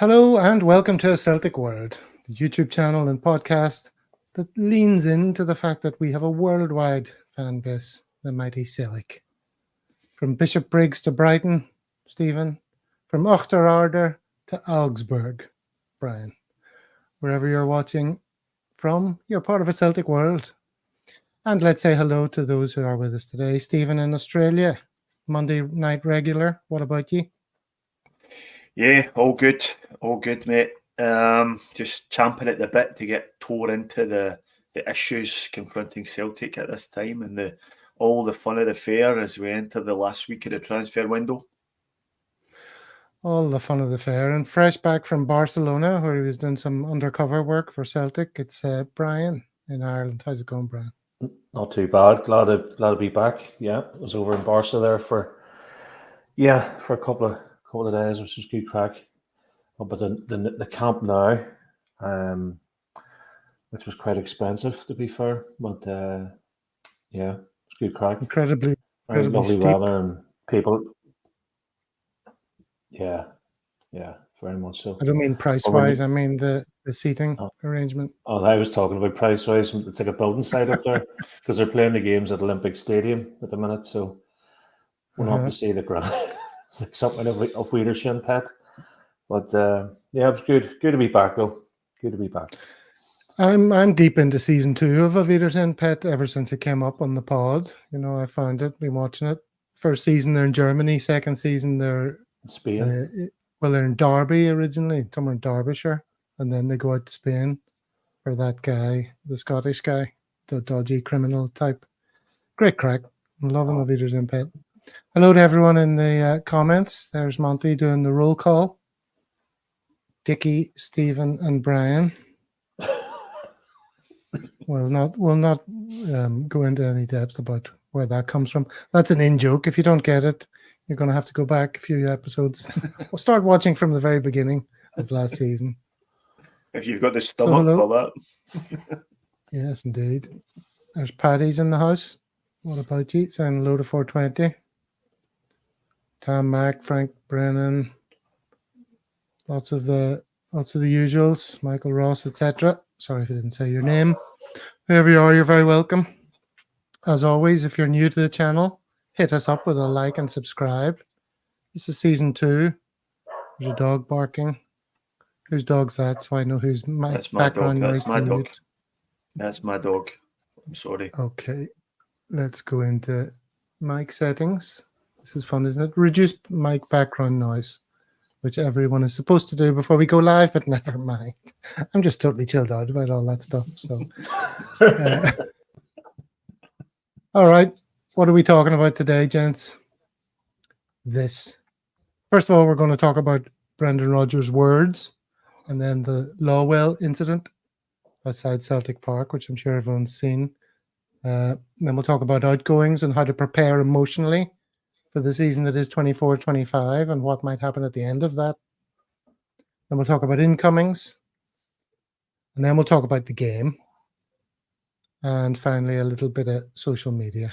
Hello and welcome to A Celtic World, the YouTube channel and podcast that leans into the fact that we have a worldwide fan base, the mighty Celtic. From Bishop Briggs to Brighton, Stephen, from Ochterarder to Augsburg, Brian. Wherever you're watching from, you're part of A Celtic World. And let's say hello to those who are with us today. Stephen in Australia, Monday night regular. What about you? Yeah, all good, mate. Just champing at the bit to get tore into the issues confronting Celtic at this time and all the fun of the fair as we enter the last week of the transfer window. All the fun of the fair. And fresh back from Barcelona, where he was doing some undercover work for Celtic, it's Brian in Ireland. How's it going, Brian? Not too bad. Glad to be back. Yeah, I was over in Barca there for a couple of days, which was good crack. But the camp now, which was quite expensive to be fair. But it's good crack. Incredibly lovely steep. weather and people. Yeah, very much so. I don't mean price-wise, I mean the seating arrangement. Oh, I was talking about price-wise. It's like a building site up there because they're playing the games at Olympic Stadium at the minute. So we're not to see the ground. It's like something of Wiedersehen pet. But it was good. Good to be back, though. Good to be back. I'm deep into season 2 of A Wiedersehen Pet ever since it came up on the pod. You know, I found it, been watching it. First season they're in Germany, second season they're in Spain. They're in Derby originally, somewhere in Derbyshire, and then they go out to Spain for that guy, the Scottish guy, the dodgy criminal type. Great crack. I'm loving A Wiedersehen Pet. Hello to everyone in the comments. There's Monty doing the roll call. Dickie, Stephen, and Brian. We'll not go into any depth about where that comes from. That's an in-joke. If you don't get it, you're going to have to go back a few episodes. We'll start watching from the very beginning of last season. If you've got the stomach for that. Yes, indeed. There's Paddy's in the house. What about you? Saying hello to 420. Tom Mack, Frank Brennan. Lots of the usuals. Michael Ross, etc. Sorry if I didn't say your name. Whoever you are, you're very welcome. As always, if you're new to the channel, hit us up with a like and subscribe. This is season 2. There's a dog barking. Whose dog's that? So I know whose background noise. That's my dog. That's my dog. I'm sorry. Okay. Let's go into mic settings. This is fun, isn't it? Reduce mic background noise, which everyone is supposed to do before we go live, but never mind. I'm just totally chilled out about all that stuff. So, all right. What are we talking about today, gents? This. First of all, we're going to talk about Brendan Rodgers' words and then the Lawwell incident outside Celtic Park, which I'm sure everyone's seen. Then we'll talk about outgoings and how to prepare emotionally for the season that is 24-25 and what might happen at the end of that. Then we'll talk about incomings. And then we'll talk about the game. And finally, a little bit of social media.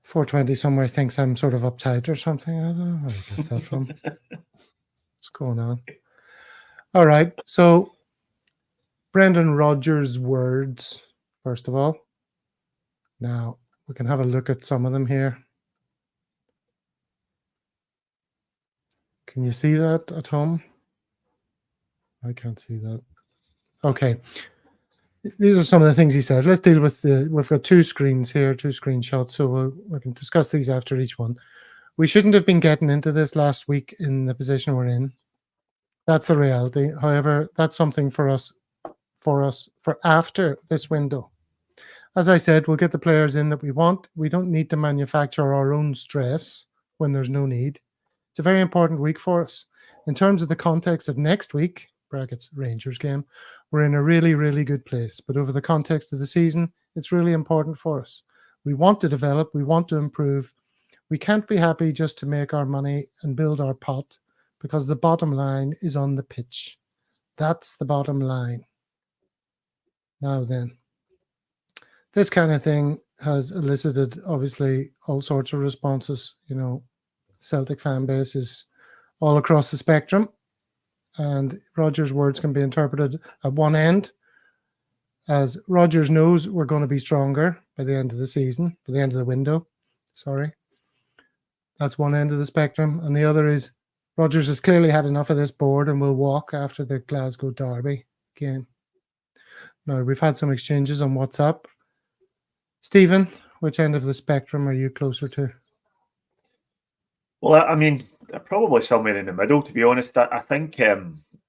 420 somewhere thinks I'm sort of uptight or something. I don't know where he gets that from. What's going on? All right. So, Brendan Rodgers' words, first of all. Now, we can have a look at some of them here. Can you see that at home? I can't see that. Okay. These are some of the things he said. Let's deal with we've got 2 screens here, 2 screenshots, so we can discuss these after each one. We shouldn't have been getting into this last week in the position we're in. That's the reality. However, that's something for us for after this window. As I said, we'll get the players in that we want. We don't need to manufacture our own stress when there's no need. It's a very important week for us. In terms of the context of next week, brackets Rangers game, we're in a really, really good place. But over the context of the season, it's really important for us. We want to develop. We want to improve. We can't be happy just to make our money and build our pot because the bottom line is on the pitch. That's the bottom line. Now then, this kind of thing has elicited, obviously, all sorts of responses. You know, the Celtic fan base is all across the spectrum. And Rodgers' words can be interpreted at one end as Rodgers knows we're going to be stronger by the end of the season, by the end of the window. Sorry. That's one end of the spectrum. And the other is Rodgers has clearly had enough of this board and will walk after the Glasgow Derby game. Now, we've had some exchanges on WhatsApp. Stephen, which end of the spectrum are you closer to? Well, I mean, probably somewhere in the middle, to be honest. I think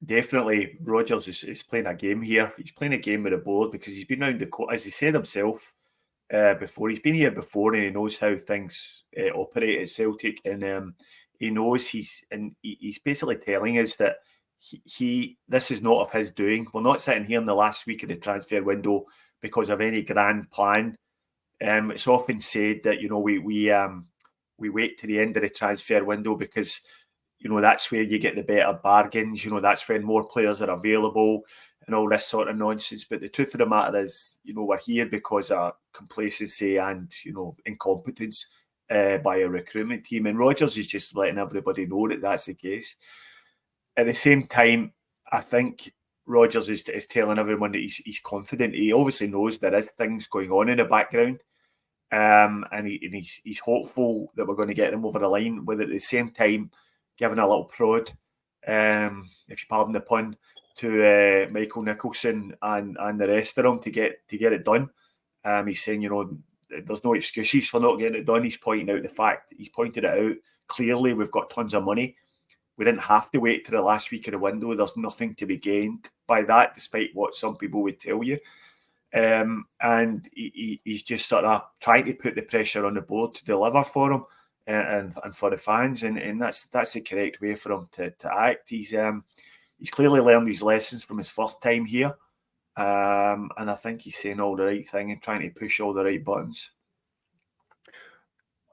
definitely Rodgers is playing a game here. He's playing a game with the board because he's been around as he said himself before. He's been here before and he knows how things operate at Celtic, and he knows he's basically telling us that this is not of his doing. We're not sitting here in the last week of the transfer window because of any grand plan. It's often said that we wait to the end of the transfer window because that's where you get the better bargains. That's when more players are available and all this sort of nonsense. But the truth of the matter is, we're here because of complacency and incompetence by a recruitment team. And Rodgers is just letting everybody know that that's the case. At the same time, I think Rodgers is telling everyone that he's confident. He obviously knows there is things going on in the background. And he's hopeful that we're going to get them over the line, with at the same time giving a little prod, if you pardon the pun, to Michael Nicholson and the rest of them to get it done. He's saying, there's no excuses for not getting it done. He's pointing out the fact, he's pointed it out clearly. We've got tons of money. We didn't have to wait to the last week of the window. There's nothing to be gained by that, despite what some people would tell you. And he's just sort of trying to put the pressure on the board to deliver for him and for the fans, and that's the correct way for him to act. He's clearly learned his lessons from his first time here, and I think he's saying all the right thing and trying to push all the right buttons.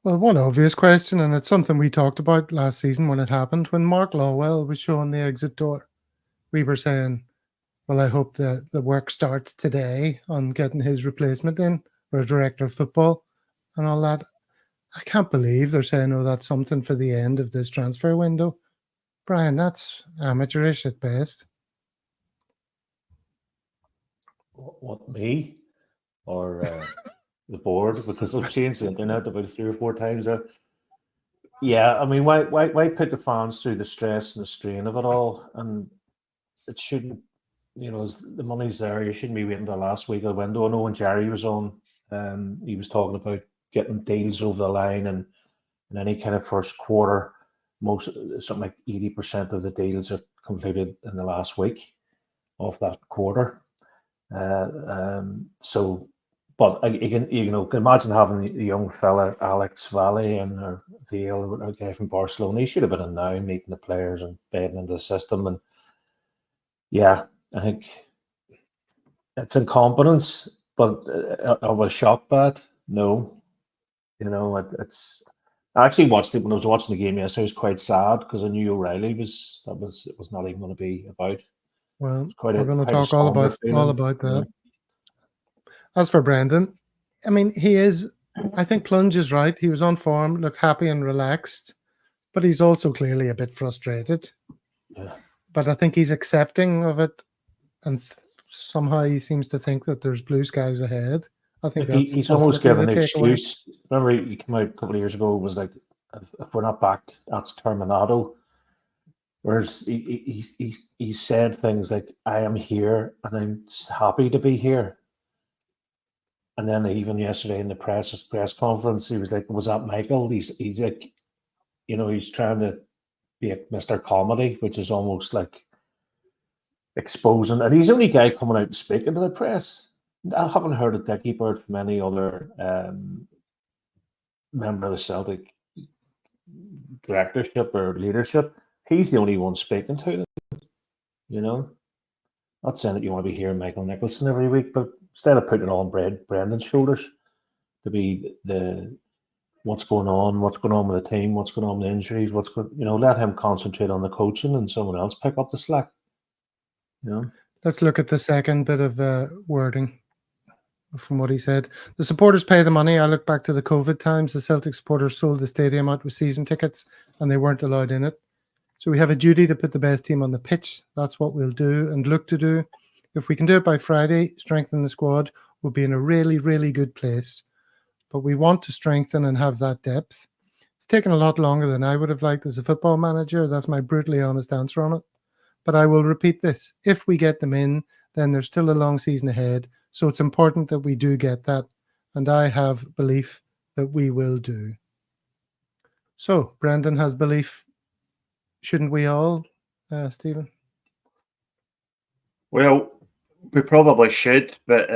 Well, one obvious question, and it's something we talked about last season when it happened, when Mark Lawwell was showing the exit door. We were saying, well, I hope the work starts today on getting his replacement in, or a director of football and all that. I can't believe they're saying, oh, that's something for the end of this transfer window. Brian, that's amateurish at best. What, me? Or the board? Because I've changed the internet about 3 or 4 times there. Yeah, I mean, why put the fans through the stress and the strain of it all? And it shouldn't, the money's there. You shouldn't be waiting the last week of the window. I know when Jerry was on, he was talking about getting deals over the line, and in any kind of first quarter, something like 80% of the deals are completed in the last week of that quarter. But you can imagine having the young fella Alex Valle or Vale, a guy from Barcelona. He should have been in now meeting the players and bedding into the system. And yeah, I think it's incompetence, but I was shocked by it. No, it's. I actually watched it when I was watching the game yesterday. I was quite sad because I knew O'Reilly was not even going to be about. Well, we're going to talk all about that. As for Brendan, I mean, I think Plunge is right. He was on form, looked happy and relaxed, but he's also clearly a bit frustrated. Yeah. But I think he's accepting of it, and somehow he seems to think that there's blue skies ahead. I think he's almost given an excuse. Remember, he came out a couple of years ago, was like, if we're not backed, that's terminado. Whereas he said things like, I am here and I'm just happy to be here. And then even yesterday in the press conference, he was like, was that Michael? He's like, he's trying to be a Mr. Comedy, which is almost like exposing. And he's the only guy coming out and speaking to the press. I haven't heard a dicky bird from any other member of the Celtic directorship or leadership. He's the only one speaking to them, Not saying that you want to be hearing Michael Nicholson every week, but instead of putting it on Brendan's shoulders to be what's going on with the team, what's going on with the injuries, let him concentrate on the coaching and someone else pick up the slack. Let's look at the second bit of wording from what he said. The supporters pay the money. I look back to the COVID times. The Celtic supporters sold the stadium out with season tickets and they weren't allowed in it. So we have a duty to put the best team on the pitch. That's what we'll do and look to do. If we can do it by Friday, strengthen the squad, we'll be in a really, really good place. But we want to strengthen and have that depth. It's taken a lot longer than I would have liked as a football manager. That's my brutally honest answer on it. But I will repeat this. If we get them in, then there's still a long season ahead. So it's important that we do get that. And I have belief that we will do. So Brendan has belief. Shouldn't we all, Stephen? Well, we probably should, but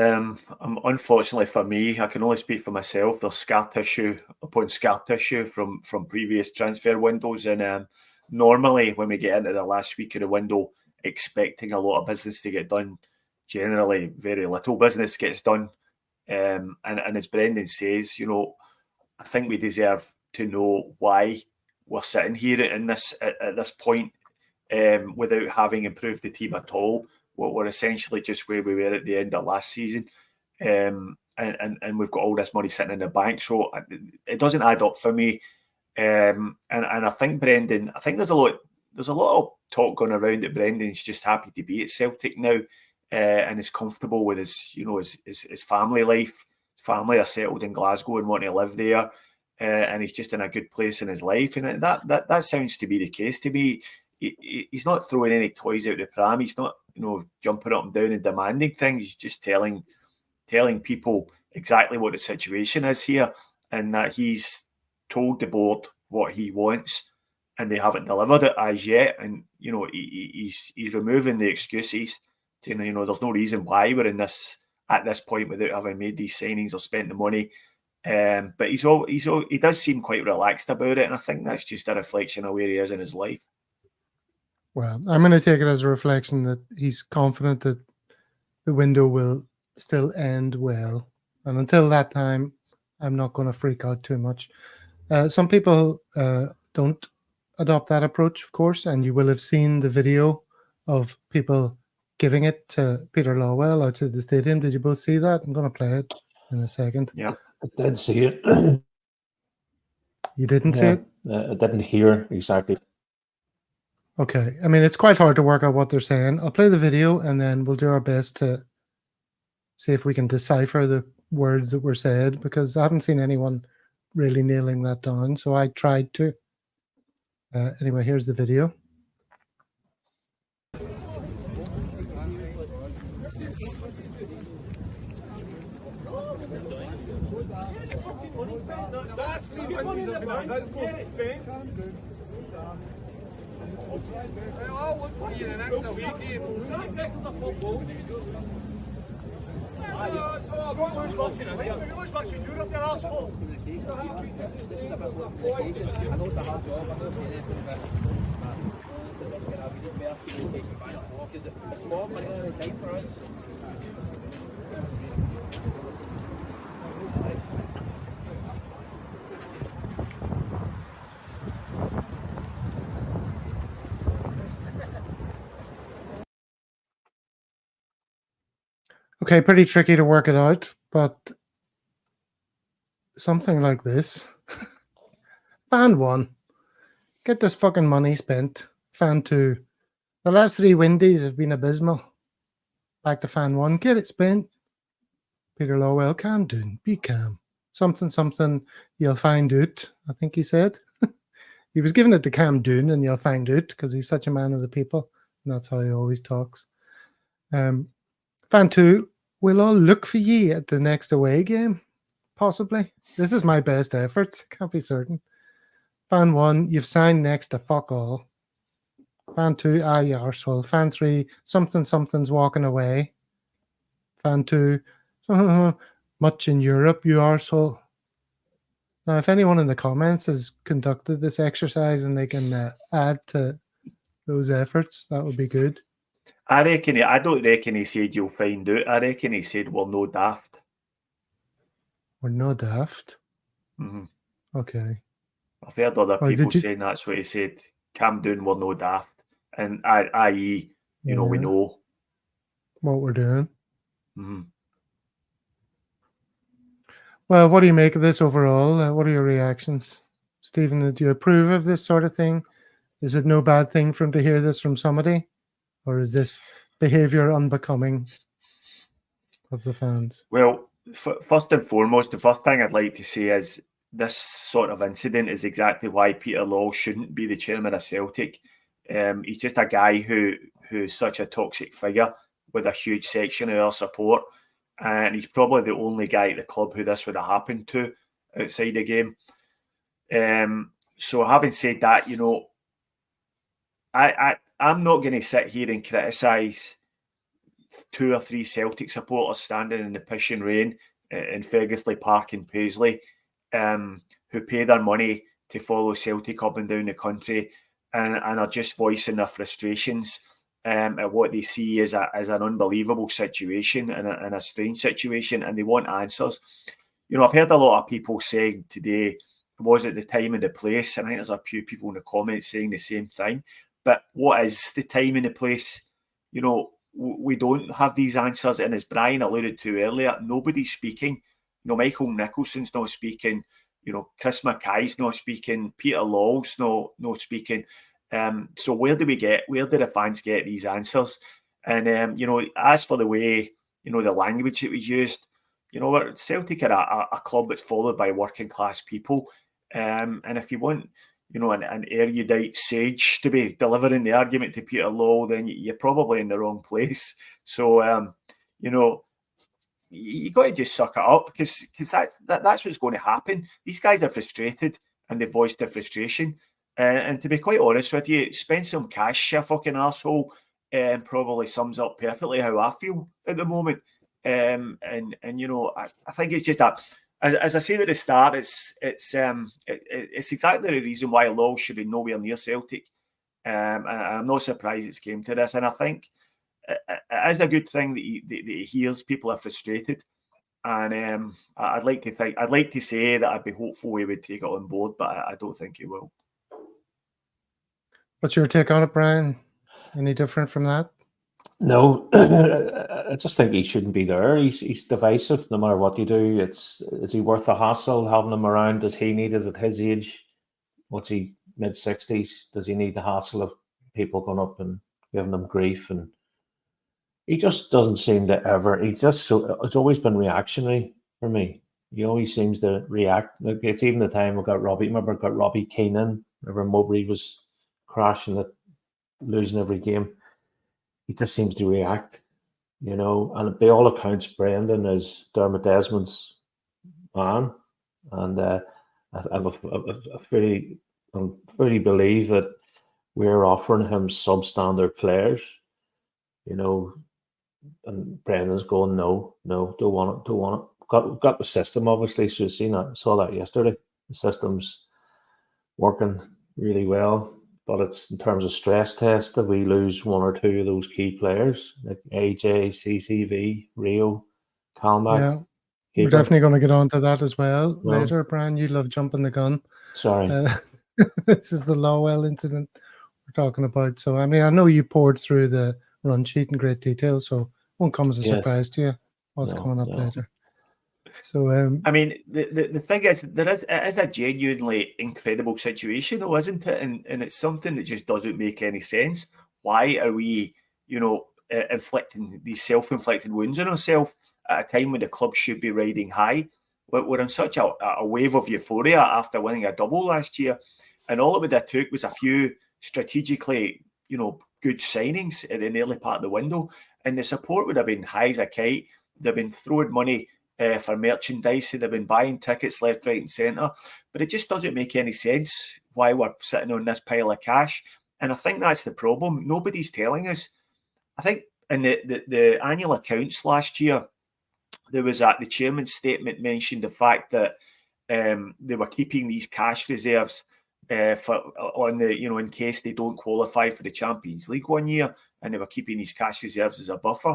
unfortunately for me, I can only speak for myself. There's scar tissue upon scar tissue from previous transfer windows, and normally when we get into the last week of the window, expecting a lot of business to get done, generally very little business gets done. And as Brendan says, you know, I think we deserve to know why we're sitting here at this point without having improved the team at all. We're essentially just where we were at the end of last season, and we've got all this money sitting in the bank, so it doesn't add up for me. And I think Brendan, I think there's a lot of talk going around that Brendan's just happy to be at Celtic now, and is comfortable with his family life. His family are settled in Glasgow and want to live there. And he's just in a good place in his life, and that sounds to be the case to me. He's not throwing any toys out the pram. He's not, jumping up and down and demanding things. He's just telling people exactly what the situation is here, and that he's told the board what he wants, and they haven't delivered it as yet. And he's removing the excuses. Saying, there's no reason why we're in this at this point without having made these signings or spent the money. But he does seem quite relaxed about it, and I think that's just a reflection of where he is in his life. Well, I'm going to take it as a reflection that he's confident that the window will still end well, and until that time, I'm not going to freak out too much. Some people don't adopt that approach, of course, and you will have seen the video of people giving it to Peter Lawwell outside the stadium. Did you both see that? I'm going to play it in a second. Yeah, I did see it. You didn't see it? I didn't hear exactly. Okay. I mean, it's quite hard to work out what they're saying. I'll play the video and then we'll do our best to see if we can decipher the words that were said, because I haven't seen anyone really nailing that down. So I tried to. Anyway, here's the video. I'll look for you in the next week. Okay, pretty tricky to work it out, but something like this. Fan 1, get this fucking money spent. Fan 2, the last 3 Windies have been abysmal. Back to fan 1, get it spent. Peter Lawwell, calm down, be calm. Something, you'll find out, I think he said. He was giving it to Cam Doon, and you'll find out, because he's such a man of the people, and that's how he always talks. Fan 2, we'll all look for ye at the next away game, possibly. This is my best efforts, can't be certain. Fan 1, you've signed next to fuck all. Fan 2, you arsehole. Fan 3, something's walking away. Fan 2, much in Europe, you arsehole. Now, if anyone in the comments has conducted this exercise and they can add to those efforts, that would be good. I don't reckon he said you'll find out. I reckon he said we're no daft. We're no daft? Mm-hmm. Okay. I've heard other people saying that's what he said. Cam Doon, we're no daft. And i.e., we know what we're doing. Mm-hmm. Well, what do you make of this overall? What are your reactions? Stephen, do you approve of this sort of thing? Is it no bad thing for him to hear this from somebody? Or is this behaviour unbecoming of the fans? Well, first and foremost, the first thing I'd like to say is this sort of incident is exactly why Peter Lawwell shouldn't be the chairman of Celtic. He's just a guy who's such a toxic figure with a huge section of our support, and he's probably the only guy at the club who this would have happened to outside the game. So having said that, you know, I'm not going to sit here and criticise 2 or 3 Celtic supporters standing in the pissing rain in Fergusley Park in Paisley, who pay their money to follow Celtic up and down the country and are just voicing their frustrations at what they see as an unbelievable situation and a strange situation, and they want answers. You know, I've heard a lot of people saying today, was it the time and the place? And I think there's a few people in the comments saying the same thing. But what is the time and the place? You know, we don't have these answers. And as Brian alluded to earlier, nobody's speaking. You know, Michael Nicholson's not speaking. You know, Chris Mackay's not speaking. Peter Lawwell's not speaking. So where do the fans get these answers? And, you know, as for the way, you know, the language that was used, you know, Celtic are a club that's followed by working class people. And if you want, you know, an erudite sage to be delivering the argument to Peter Lawwell, then you're probably in the wrong place. So, you know, you got to just suck it up because that's what's going to happen. These guys are frustrated and they voiced their frustration. And to be quite honest with you, spend some cash, you fucking arsehole, probably sums up perfectly how I feel at the moment. And you know, I think it's just that. As I said at the start, it's exactly the reason why Lawwell should be nowhere near Celtic, and I'm not surprised it's came to this. And I think it is a good thing that he hears people are frustrated, and I'd like to say that I'd be hopeful he would take it on board, but I don't think he will. What's your take on it, Brian? Any different from that? No, I just think he shouldn't be there. He's divisive no matter what you do. Is he worth the hassle having him around? Does he need it at his age? What's he, mid-60s? Does he need the hassle of people going up and giving him grief? And he just doesn't seem to ever. It's always been reactionary for me. He always seems to react. Like it's even the time we got Robbie. Remember, got Robbie Keane in. Remember Mowbray was crashing it, losing every game. He just seems to react, you know. And by all accounts, Brendan is Dermot Desmond's man, and I fully believe that we're offering him substandard players, you know. And Brendan's going, no, don't want it. Got the system obviously, so saw that yesterday. The system's working really well. But it's in terms of stress test that we lose 1 or 2 of those key players, like AJ, CCV, Rio, Kalmak. Yeah, we're definitely going to get on to that as well later. Brian, you love jumping the gun. Sorry. This is the Lawwell incident we're talking about. So, I mean, I know you poured through the run sheet in great detail, so it won't come as a surprise to you what's coming up later. So, I mean, the thing is, it is a genuinely incredible situation, though, isn't it? And it's something that just doesn't make any sense. Why are we, you know, inflicting these self-inflicted wounds on ourselves at a time when the club should be riding high? We're on such a wave of euphoria after winning a double last year, and all it would have took was a few strategically, you know, good signings in the early part of the window, and the support would have been high as a kite. They've been throwing money for merchandise. They've been buying tickets left, right and centre. But it just doesn't make any sense why we're sitting on this pile of cash. And I think that's the problem. Nobody's telling us. I think in the annual accounts last year, there was the chairman's statement mentioned the fact that they were keeping these cash reserves in case they don't qualify for the Champions League one year, and they were keeping these cash reserves as a buffer.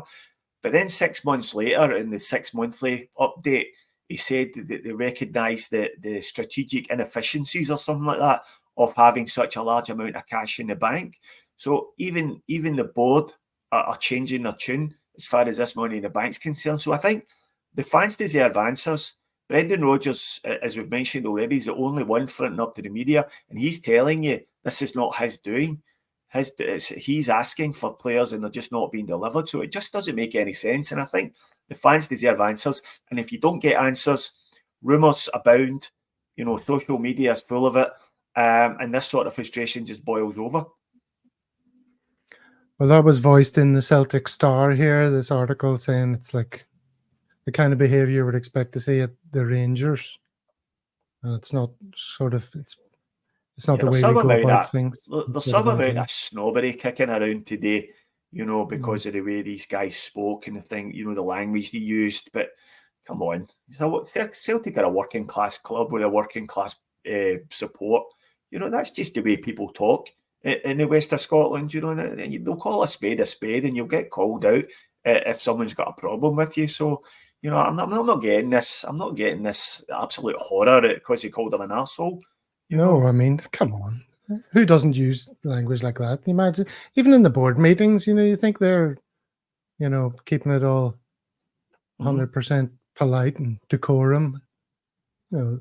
But then 6 months later, in the 6 monthly update, he said that they recognised the strategic inefficiencies or something like that of having such a large amount of cash in the bank. So even the board are changing their tune as far as this money in the bank's concerned. So I think the fans deserve answers. Brendan Rodgers, as we've mentioned already, is the only one fronting up to the media, and he's telling you this is not his doing. He's asking for players and they're just not being delivered. So it just doesn't make any sense. And I think the fans deserve answers. And if you don't get answers, rumours abound. You know, social media is full of it. And this sort of frustration just boils over. Well, that was voiced in the Celtic Star here, this article saying it's like the kind of behaviour you would expect to see at the Rangers. And it's not sort of, it's not the way they go about things. There's some amount of snobbery kicking around today, you know, because of the way these guys spoke and the thing, you know, the language they used. But come on, Celtic are a working class club with a working class support. You know, that's just the way people talk in the west of Scotland. You know, and they'll call a spade, and you'll get called out if someone's got a problem with you. So, you know, I'm not getting this. I'm not getting this absolute horror because he called him an arsehole. No, I mean, come on. Who doesn't use language like that? Imagine, even in the board meetings, you know, you think they're, you know, keeping it all 100% polite and decorum. You know,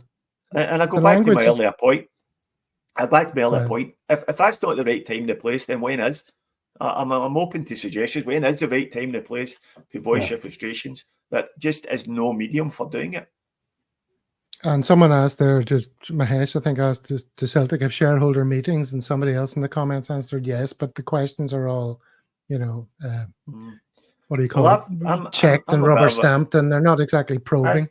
and I go back to my earlier point. If that's not the right time to place, then when is? I'm open to suggestions. When is the right time to place to voice your frustrations? That just is no medium for doing it. And someone asked there, just Mahesh, I think, asked, do Celtic have shareholder meetings? And somebody else in the comments answered yes, but the questions are all, you know, what do you call it? Checked and rubber stamped, and they're not exactly probing.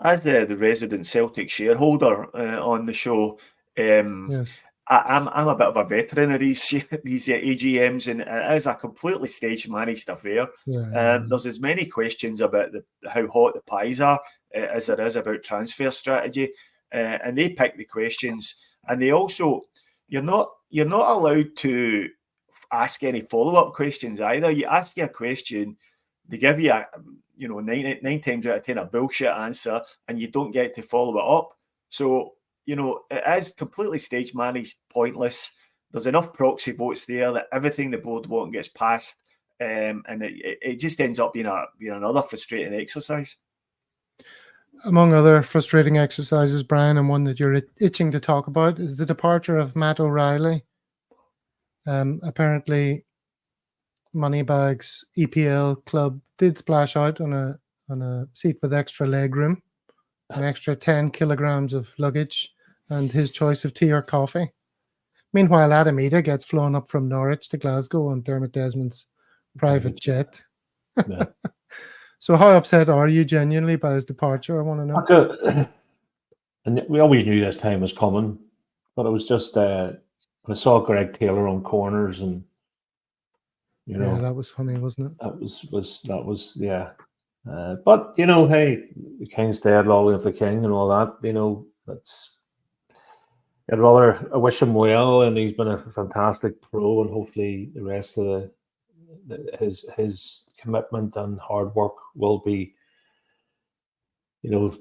As the resident Celtic shareholder on the show, yes. I'm a bit of a veteran of these AGMs, and it is a completely staged managed affair. There's as many questions about how hot the pies are as there is about transfer strategy, and they pick the questions, and they also you're not allowed to ask any follow-up questions either. You ask your question, they give you a 9 times out of 10 a bullshit answer, and you don't get to follow it up. So, you know, it is completely stage managed, pointless. There's enough proxy votes there that everything the board want gets passed, and it just ends up being another frustrating exercise. Among other frustrating exercises, Brian, and one that you're itching to talk about, is the departure of Matt O'Reilly. Apparently, Moneybags EPL club did splash out on a seat with extra leg room, an extra 10 kilograms of luggage, and his choice of tea or coffee. Meanwhile, Adam Ida gets flown up from Norwich to Glasgow on Dermot Desmond's private jet. Yeah. So how upset are you genuinely by his departure? I want to know. And we always knew this time was coming, but it was just I saw Greg Taylor on corners, and you know, that was funny, wasn't it? That was yeah. But you know, hey, the king's dead, long live the king, and all that. You know, I wish him well, and he's been a fantastic pro, and hopefully the rest of his commitment and hard work will be, you know,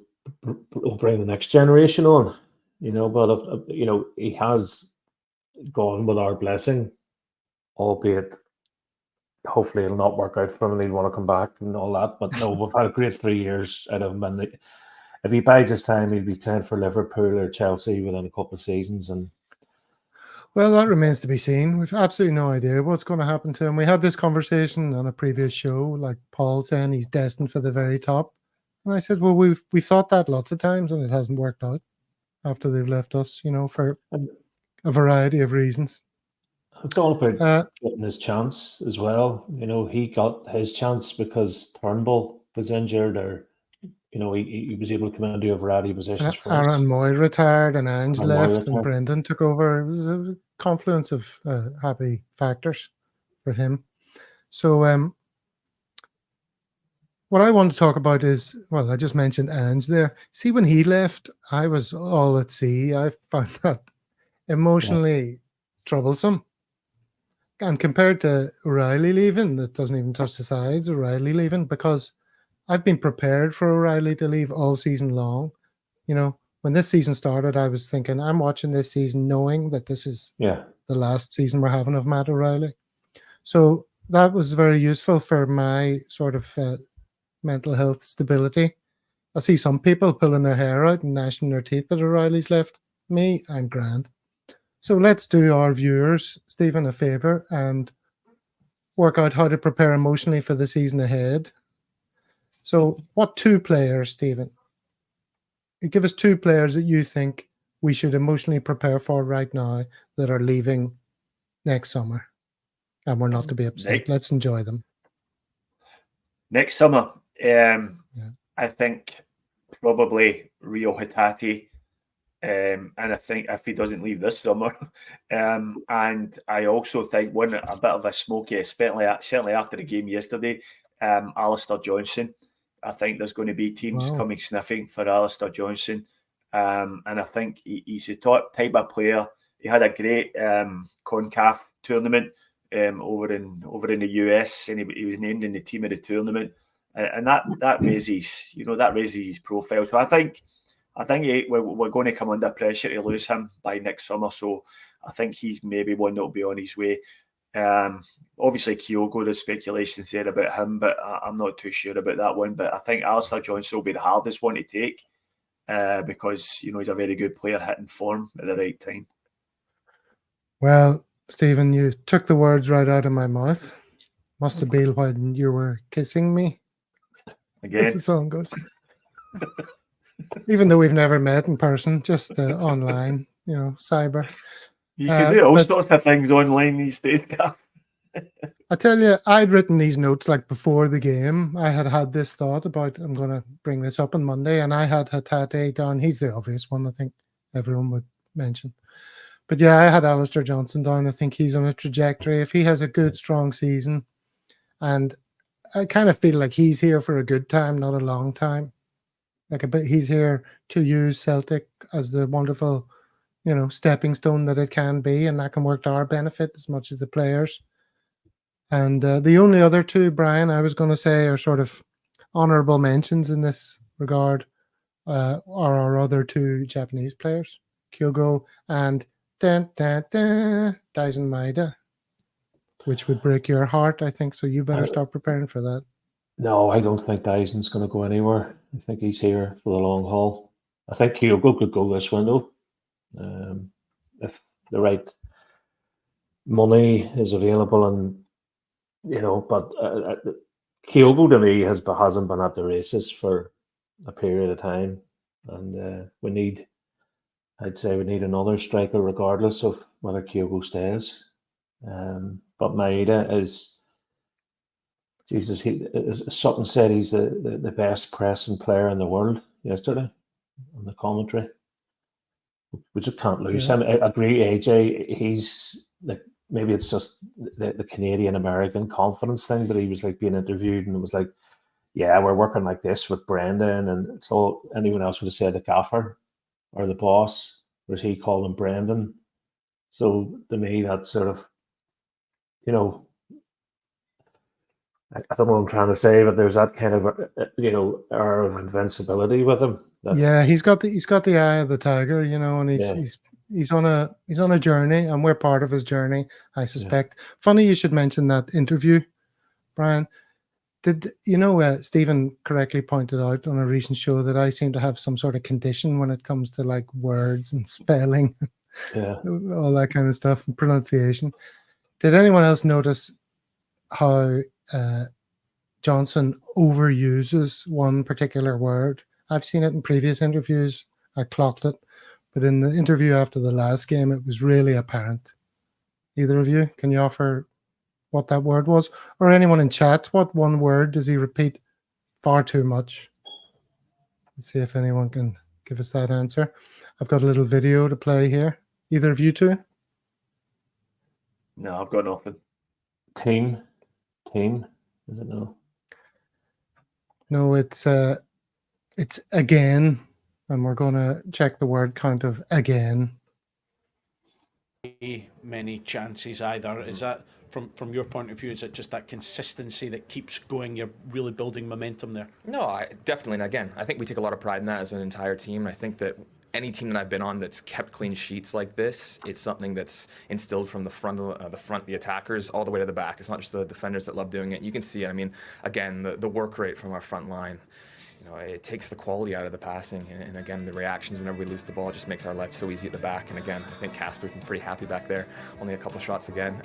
will bring the next generation on. You know, but you know, he has gone with our blessing, albeit hopefully it'll not work out for him and he'll want to come back and all that. But no, we've had a great 3 years out of him, and if he bides his time, he'll be playing for Liverpool or Chelsea within a couple of seasons. And well, that remains to be seen. We've absolutely no idea what's going to happen to him. We had this conversation on a previous show, like Paul saying he's destined for the very top, and I said, well, we've thought that lots of times, and it hasn't worked out after they've left us, you know, for a variety of reasons. It's all about getting his chance as well. You know, he got his chance because Turnbull was injured, or you know, he was able to come in and do a variety of positions for us. Aaron Moy retired, and Ange left, and Brendan took over. It was a confluence of happy factors for him. So, what I want to talk about is, well, I just mentioned Ange there. See, when he left, I was all at sea. I found that emotionally troublesome. And compared to O'Reilly leaving, that doesn't even touch the sides, O'Reilly leaving, because I've been prepared for O'Reilly to leave all season long. You know, when this season started, I was thinking, I'm watching this season knowing that this is the last season we're having of Matt O'Reilly. So that was very useful for my sort of mental health stability. I see some people pulling their hair out and gnashing their teeth at O'Reilly's left. Me, I'm grand. So let's do our viewers, Stephen, a favour and work out how to prepare emotionally for the season ahead. So what 2 players, Stephen? You give us 2 players that you think we should emotionally prepare for right now that are leaving next summer. And we're not to be upset. Let's enjoy them. Next summer, I think probably Rio Hatate. And I think if he doesn't leave this summer, and I also think a bit of a smoky, certainly after the game yesterday, Alistair Johnson. I think there's going to be teams coming sniffing for Alistair Johnson, and I think he's the type of player. He had a great CONCACAF tournament over in the US, and he was named in the team of the tournament, and that raises his profile. So I think we're going to come under pressure to lose him by next summer. So I think he's maybe one that will be on his way. Obviously, Kyogo, there's speculations there about him, but I'm not too sure about that one. But I think Alistair Johnson will be the hardest one to take because he's a very good player hitting form at the right time. Well, Stephen, you took the words right out of my mouth. Must have been when you were kissing me. Again, as the song goes. Even though we've never met in person, just online, cyber. You can do all sorts of things online these days, Gav. I tell you, I'd written these notes like before the game. I had this thought about, I'm going to bring this up on Monday, and I had Hatate down. He's the obvious one, I think everyone would mention. But yeah, I had Alistair Johnson down. I think he's on a trajectory. If he has a good, strong season, and I kind of feel like he's here for a good time, not a long time. He's here to use Celtic as the wonderful, stepping stone that it can be, and that can work to our benefit as much as the players. And the only other 2, Brian, I was going to say are sort of honourable mentions in this regard are our other 2 Japanese players, Kyogo and Daisen Maeda, which would break your heart, I think. So you better start preparing for that. No, I don't think Dyson's going to go anywhere. I think he's here for the long haul. I think Kyogo could go this window if the right money is available, and but Kyogo to me hasn't been at the races for a period of time, and I'd say we need another striker regardless of whether Kyogo stays. But Maeda is. Jesus, Sutton said he's the best pressing player in the world yesterday on the commentary. We just can't lose him. I agree, AJ. He's like, maybe it's just the Canadian American confidence thing, but he was like being interviewed and it was like, yeah, we're working like this with Brendan, and it's all anyone else would have said the gaffer or the boss, whereas he called him Brendan. So to me, that's sort of, I don't know what I'm trying to say, but there's that kind of air of invincibility with him. Yeah, he's got the eye of the tiger, and he's on a journey, and we're part of his journey, I suspect. Yeah. Funny you should mention that interview, Brian. Did Stephen correctly pointed out on a recent show that I seem to have some sort of condition when it comes to like words and spelling, all that kind of stuff, and pronunciation. Did anyone else notice how Johnson overuses one particular word? I've seen it in previous interviews. I clocked it. But in the interview after the last game, it was really apparent. Either of you, can you offer what that word was? Or anyone in chat, what one word does he repeat far too much? Let's see if anyone can give us that answer. I've got a little video to play here. Either of you 2? No, I've got nothing. Team, is it no? No, it's again, and we're going to check the word count of again. Many chances either. Is that from your point of view? Is it just that consistency that keeps going? You're really building momentum there. No, definitely. And again, I think we take a lot of pride in that as an entire team. I think that any team that I've been on that's kept clean sheets like this, it's something that's instilled from the front, the attackers, all the way to the back. It's not just the defenders that love doing it. You can see it. I mean, again, the work rate from our front line. it takes the quality out of the passing, and again, the reactions whenever we lose the ball just makes our life so easy at the back. And again, I think Casper's been pretty happy back there. Only a couple shots again.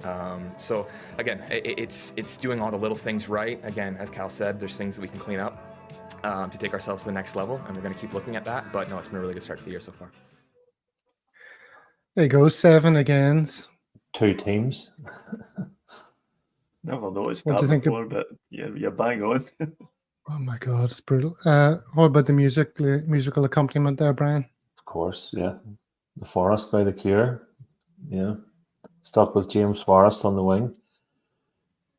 So again, it's doing all the little things right. Again, as Cal said, there's things that we can clean up to take ourselves to the next level, and we're going to keep looking at that. But no, it's been a really good start to the year so far. There you go, 7 against. 2 teams. Never noticed What do that you think before, but you're bang on. Oh my God, it's brutal. What about the musical accompaniment there, Brian? Of course, yeah. The Forest by The Cure. Yeah. Stuck with James Forrest on the wing.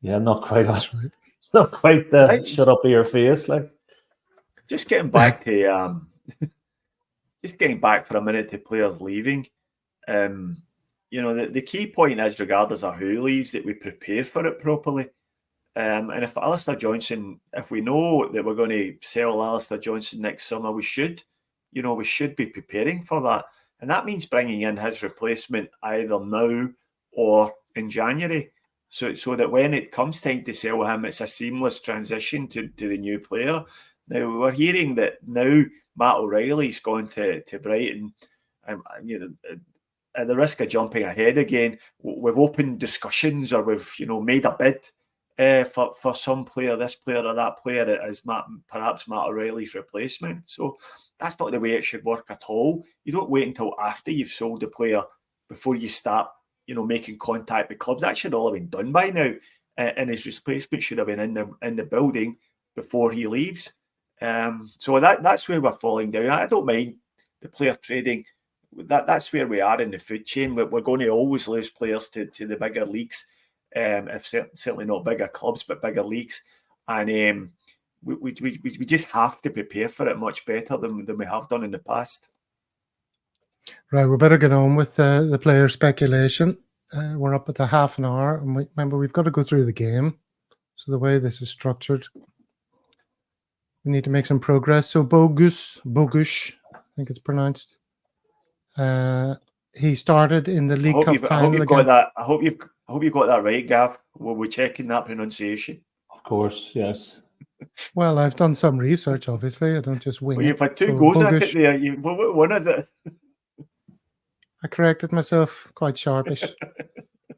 Yeah, not quite. That's right. Not quite the Right. shut up to your face, like. Just getting back to just getting back for a minute to players leaving. The key point is, regardless of who leaves, that we prepare for it properly. And if Alistair Johnson, if we know that we're going to sell Alistair Johnson next summer, we should be preparing for that. And that means bringing in his replacement either now or in January, so that when it comes time to sell him, it's a seamless transition to the new player. Now, we're hearing that now Matt O'Reilly's gone to Brighton. At the risk of jumping ahead again, we've opened discussions, or we've made a bid for some player, this player or that player, as perhaps Matt O'Reilly's replacement. So that's not the way it should work at all. You don't wait until after you've sold the player before you start making contact with clubs. That should all have been done by now, and his replacement should have been in the building before he leaves. So that's where we're falling down. I don't mind the player trading. That's where we are in the food chain. We're going to always lose players to the bigger leagues, if certainly not bigger clubs, but bigger leagues. And we just have to prepare for it much better than we have done in the past. Right, we better get on with the player speculation. We're up at the half an hour, and remember, we've got to go through the game. So the way this is structured, we need to make some progress. So Bogusz, I think it's pronounced. He started in the League Cup final. I hope you've got that right, Gav. We're checking that pronunciation. Of course, yes. Well, I've done some research, obviously. I don't just wing it. You've had 2 So goes at Bogusz, it there. One is it? I corrected myself, quite sharpish.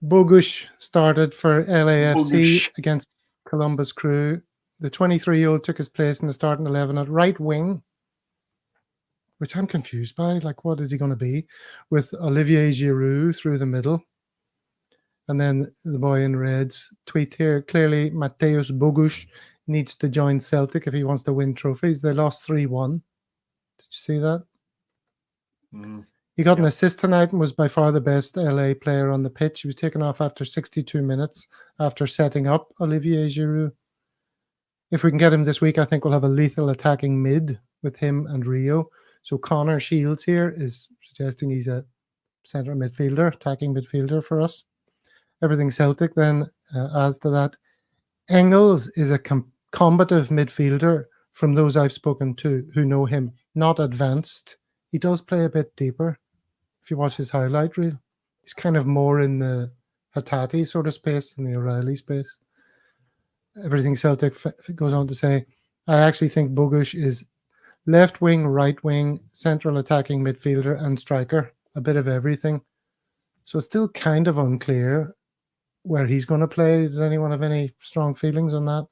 Bogusz started for LAFC against Columbus Crew. The 23-year-old took his place in the starting 11 at right wing, which I'm confused by. Like, what is he going to be? With Olivier Giroud through the middle. And then the boy in red's tweet here. Clearly, Mateusz Bogusz needs to join Celtic if he wants to win trophies. They lost 3-1. Did you see that? He got an assist tonight and was by far the best LA player on the pitch. He was taken off after 62 minutes after setting up Olivier Giroud. If we can get him this week, I think we'll have a lethal attacking mid with him and Rio. So Connor Shields here is suggesting he's a centre midfielder, attacking midfielder for us. Everything Celtic then adds to that. Engels is a combative midfielder from those I've spoken to who know him. Not advanced. He does play a bit deeper. If you watch his highlight reel, he's kind of more in the Hatate sort of space than the O'Reilly space. Everything Celtic goes on to say, I actually think Bogusz is left wing, right wing, central attacking midfielder and striker, a bit of everything. So it's still kind of unclear where he's going to play. Does anyone have any strong feelings on that?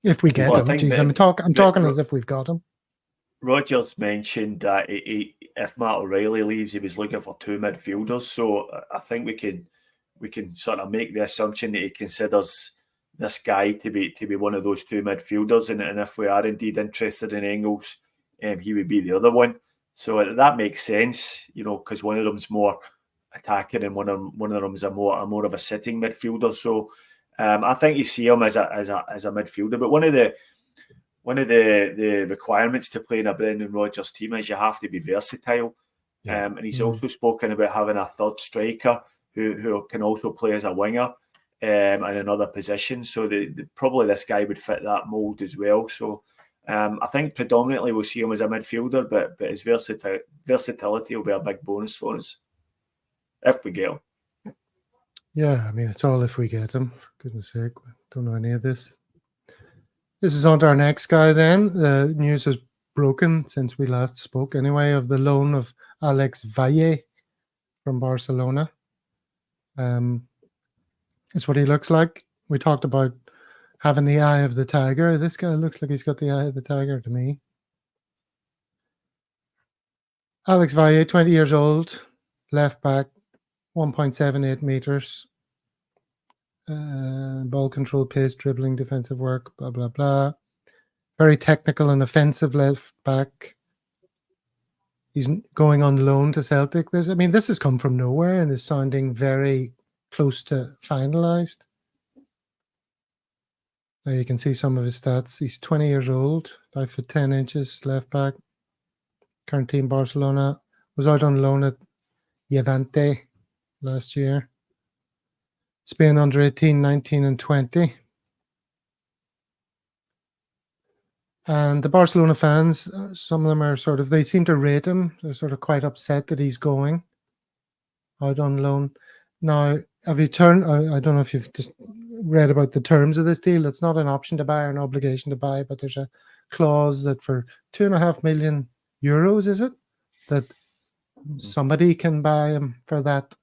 If we get him, geez, I'm talking as if we've got him. Rodgers mentioned that if Matt O'Reilly leaves, he was looking for 2 midfielders. So I think we can sort of make the assumption that he considers this guy to be one of those 2 midfielders, and if we are indeed interested in Engels, he would be the other one. So that makes sense, because one of them's more attacking and one of them's more of a sitting midfielder. So I think you see him as a midfielder. But one of the requirements to play in a Brendan Rodgers team is you have to be versatile. Yeah. And he's also spoken about having a third striker who can also play as a winger in another position. So probably this guy would fit that mould as well. So I think predominantly we'll see him as a midfielder, but his versatility will be a big bonus for us if we get him. Yeah, I mean, it's all if we get him. For goodness sake, don't know any of this. This is on to our next guy then. The news has broken since we last spoke anyway of the loan of Alex Valle from Barcelona. It's what he looks like. We talked about having the eye of the tiger. This guy looks like he's got the eye of the tiger to me. Alex Valle, 20 years old, left back, 1.78 meters. Ball control, pace, dribbling, defensive work, blah, blah, blah. Very technical and offensive left back. He's going on loan to Celtic. This has come from nowhere and is sounding very close to finalised. There you can see some of his stats. He's 20 years old, 5'10", left back. Current team Barcelona. Was out on loan at Levante last year. Spain under 18, 19 and 20. And the Barcelona fans, some of them are they seem to rate him. They're sort of quite upset that he's going out on loan. Now, have you turned, I don't know if you've just read about the terms of this deal. It's not an option to buy or an obligation to buy, but there's a clause that for €2.5 million, is it? That somebody can buy him for that,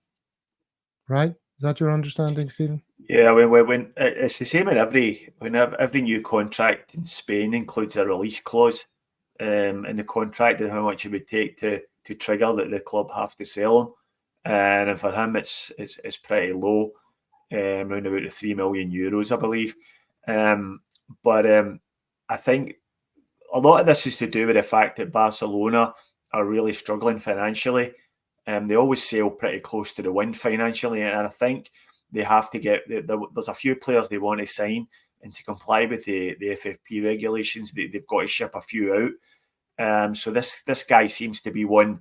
right? Is that your understanding, Stephen? Yeah, when it's the same in every new contract in Spain includes a release clause in the contract and how much it would take to trigger that the club have to sell him. And for him, it's pretty low, around about the €3 million, I believe. But I think a lot of this is to do with the fact that Barcelona are really struggling financially. They always sail pretty close to the wind financially, and I think they have to get. There's a few players they want to sign, and to comply with the FFP regulations, they've got to ship a few out. So this guy seems to be one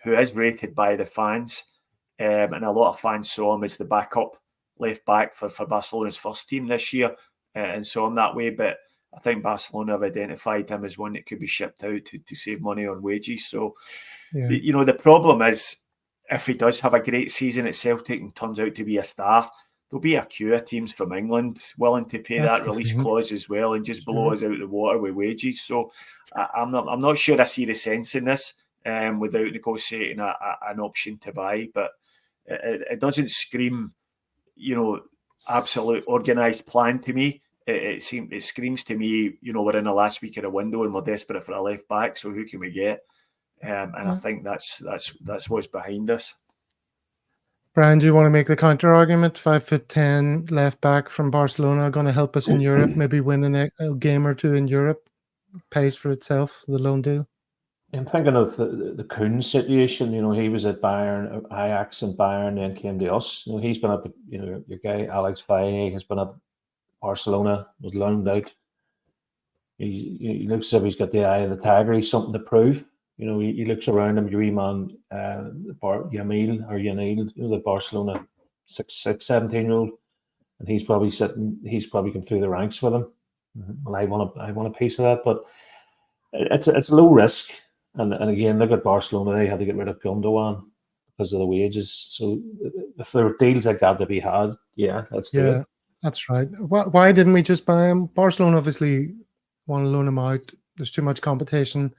who is rated by the fans, and a lot of fans saw him as the backup left back for Barcelona's first team this year, and saw him that way. But I think Barcelona have identified him as one that could be shipped out to save money on wages. So, yeah. The problem is, if he does have a great season at Celtic and turns out to be a star, there'll be a queue of teams from England willing to pay that release clause as well and just blow us out the water with wages. So I'm not sure I see the sense in this without negotiating an option to buy, but it doesn't scream, absolute organised plan to me. It screams to me, we're in the last week of the window and we're desperate for a left back. So who can we get? And I think that's what's behind this. Brian, do you want to make the counter argument? 5'10" left back from Barcelona going to help us in Europe, maybe win a game or two in Europe, pays for itself, the loan deal. I'm thinking of the Kuhn situation. He was at Bayern, Ajax, and Bayern, then came to us. He's been at your guy Alex Valle has been at Barcelona, was loaned out. He looks as if he's got the eye of the tiger. He's something to prove. He looks around him, your man, Yanil, the Barcelona 17-year-old, and he's probably come through the ranks with him. Well, I want a piece of that, but it's low risk. And again, look at Barcelona, they had to get rid of Gundogan because of the wages. So if there are deals like that to be had, let's do it. That's right. Why didn't we just buy him? Barcelona obviously want to loan him out. There's too much competition.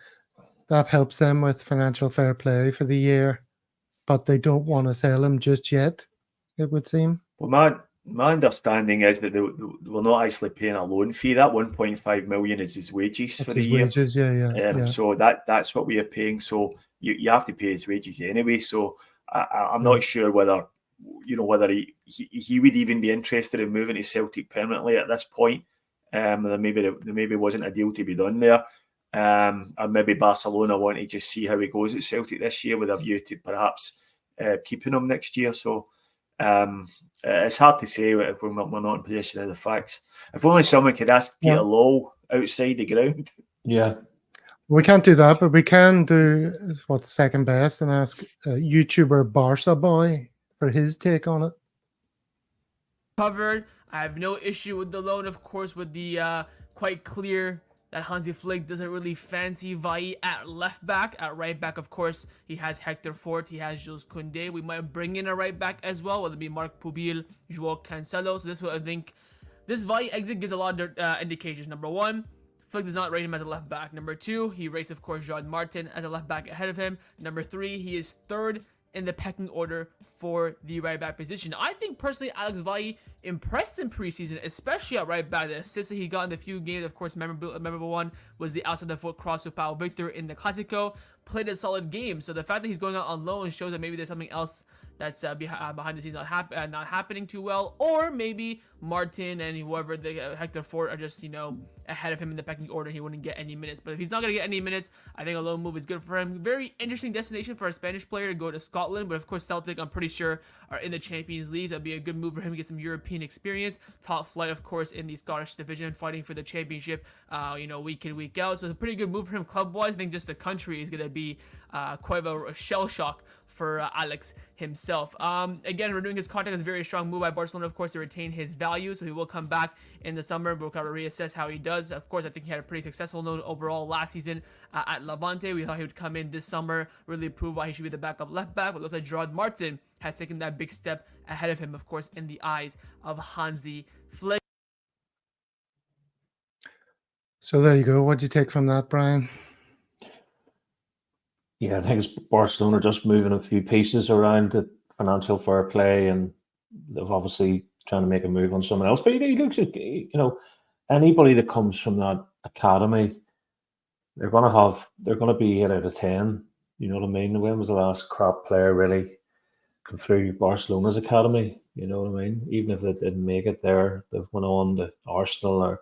That helps them with financial fair play for the year, but they don't want to sell him just yet, it would seem. Well, my understanding is that they will not actually paying a loan fee. That 1.5 million is his wages for the year. Wages, yeah. So that's what we are paying. So you have to pay his wages anyway. So I'm not sure whether he would even be interested in moving to Celtic permanently at this point. There maybe wasn't a deal to be done there. Or maybe Barcelona want to just see how he goes at Celtic this year with a view to perhaps keeping him next year. So it's hard to say if we're not in possession of the facts. If only someone could ask Peter Lawwell outside the ground. Yeah. We can't do that, but we can do what's second best and ask YouTuber Barca Bhoy for his take on it. Covered. I have no issue with the loan, of course, with the quite clear that Hansi Flick doesn't really fancy Valle at left back. At right back, of course, he has Hector Fort, he has Jules Koundé. We might bring in a right back as well, whether it be Marc Pubil, Joao Cancelo. So this will, I think, this Vai exit gives a lot of indications. Number one, Flick does not rate him as a left back. Number two, he rates, of course, John Martin as a left back ahead of him. Number three, he is third in the pecking order for the right back position. I think personally Alex Vai impressed in preseason, especially at right back. The assist that he got in the few games, of course, memorable one was the outside the foot cross to Pau Victor in the Clásico. Played a solid game. So the fact that he's going out on loan shows that maybe there's something else that's behind the scenes not happening too well, or maybe Martin and whoever the Hector Fort are just ahead of him in the pecking order. He wouldn't get any minutes, but if he's not gonna get any minutes, I think a loan move is good for him. Very interesting destination for a Spanish player to go to Scotland, but of course Celtic, I'm pretty sure, are in the Champions League. That'd be a good move for him to get some European experience. Top flight, of course, in the Scottish division, fighting for the championship, week in, week out. So it's a pretty good move for him club-wise. I think just the country is gonna be quite a shell shock for Alex himself. Again, renewing his contract is a very strong move by Barcelona, of course, to retain his value. So he will come back in the summer. We'll kind of reassess how he does. Of course, I think he had a pretty successful note overall last season at Levante. We thought he would come in this summer, really prove why he should be the backup left back. But it looks like Gerard Martin has taken that big step ahead of him, of course, in the eyes of Hansi Flick. So there you go. What do you take from that, Brian? Yeah, I think it's Barcelona just moving a few pieces around the financial fair play, and they've obviously trying to make a move on someone else. But he looks at, anybody that comes from that academy, they're going to be 8 out of 10. You know what I mean? When was the last crop player really come through Barcelona's academy? You know what I mean? Even if they didn't make it there, they've went on to Arsenal or.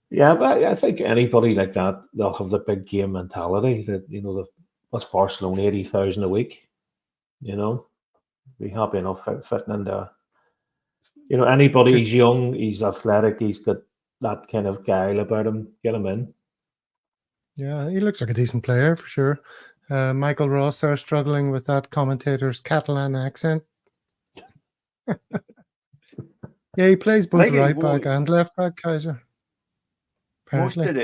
Yeah, but I think anybody like that, they'll have the big game mentality that, that's Barcelona, 80,000 a week, be happy enough fitting into, anybody. He's young, he's athletic, he's got that kind of guile about him, get him in. Yeah, he looks like a decent player for sure. Michael Ross are struggling with that commentator's Catalan accent. Yeah, he plays both right back and left back, Kaiser. Most of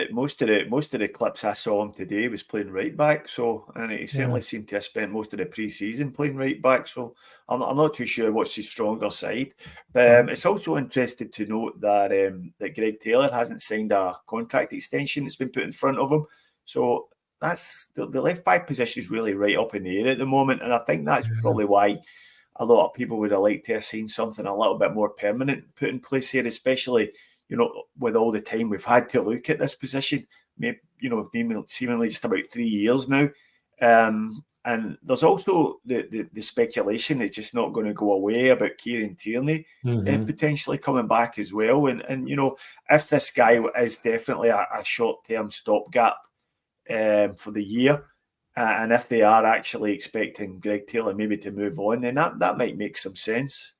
the clips I saw him today was playing right back. So, and he certainly seemed to have spent most of the pre-season playing right back. So, I'm not too sure what's his stronger side. But it's also interesting to note that that Greg Taylor hasn't signed a contract extension that's been put in front of him. So that's the left back position is really right up in the air at the moment, and I think that's probably why a lot of people would have liked to have seen something a little bit more permanent put in place here, especially. With all the time we've had to look at this position, maybe, seemingly just about 3 years now. And there's also the speculation that's just not going to go away about Kieran Tierney potentially coming back as well. And if this guy is definitely a short-term stopgap for the year, and if they are actually expecting Greg Taylor maybe to move on, then that might make some sense.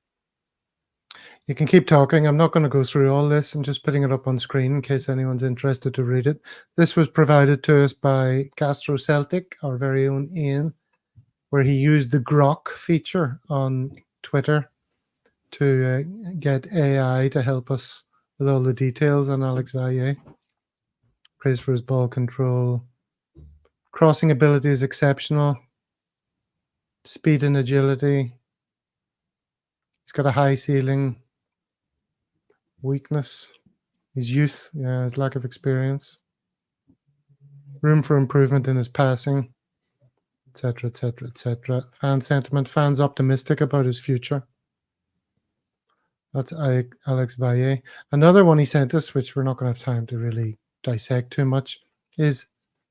You can keep talking. I'm not going to go through all this. I'm just putting it up on screen in case anyone's interested to read it. This was provided to us by Gastro Celtic, our very own Ian, where he used the Grok feature on Twitter to get AI to help us with all the details on Alex Valle. Praise for his ball control. Crossing ability is exceptional. Speed and agility. He's got a high ceiling. Weakness, his youth, his lack of experience, room for improvement in his passing, etc., etc., etc. Fan sentiment, fans optimistic about his future. That's Alex Valle. Another one he sent us, which we're not going to have time to really dissect too much, is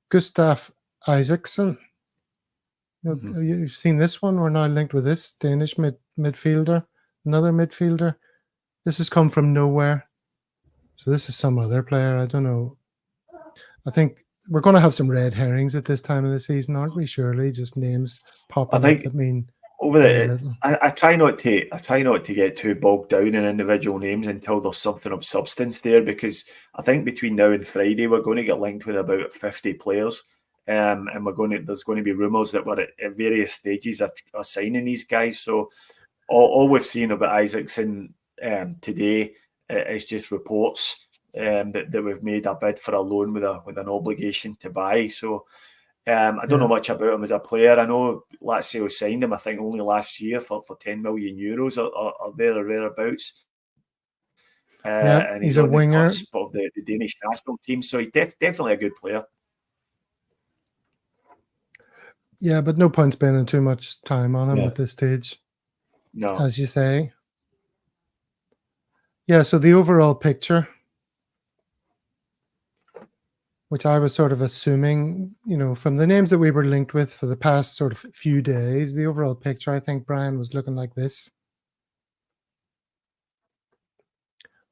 Gustav Isaacson. You've seen this one. We're now linked with this Danish midfielder, another midfielder. This has come from nowhere. So this is some other player. I don't know. I think we're going to have some red herrings at this time of the season, aren't we? Surely, just names popping up that mean over there. I try not to get too bogged down in individual names until there's something of substance there, because I think between now and Friday we're going to get linked with about 50 players, and there's going to be rumours that we're at various stages of signing these guys. So all we've seen about Isaacson today is just reports that we've made a bid for a loan with an obligation to buy. So I don't know much about him as a player. I know Lazio signed him, I think, only last year for €10 million or there or thereabouts. and he's he's a on the winger. cusp of the Danish national team, so he's definitely a good player. Yeah, but no point spending too much time on him Yeah. at this stage, No, as you say. Yeah, so the overall picture, which I was sort of assuming, from the names that we were linked with for the past sort of few days, the overall picture, I think, Brian, was looking like this.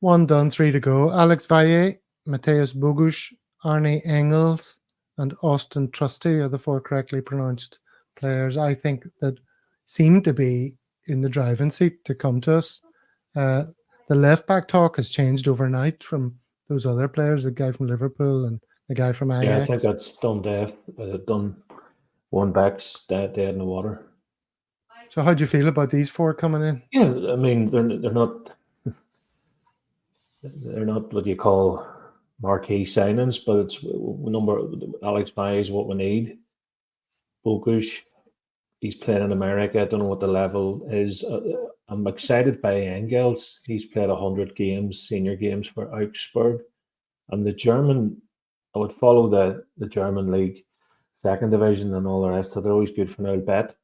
1 done, 3 to go. Alex Valle, Mateusz Bogusz, Arne Engels, and Austin Trusty are the 4 correctly pronounced players, I think, that seem to be in the driving seat to come to us. The left-back talk has changed overnight from those other players, the guy from Liverpool and the guy from Ajax. Yeah, I think that's done death. Done one back's dead in the water. So how do you feel about these 4 coming in? Yeah, I mean, they're not what you call marquee signings, but it's Alex Valle is what we need. Bogusz, he's playing in America. I don't know what the level is. I'm excited by Engels. He's played 100 games, senior games for Augsburg. And the German, I would follow the German league, second division and all the rest of it. They're always good for now bet.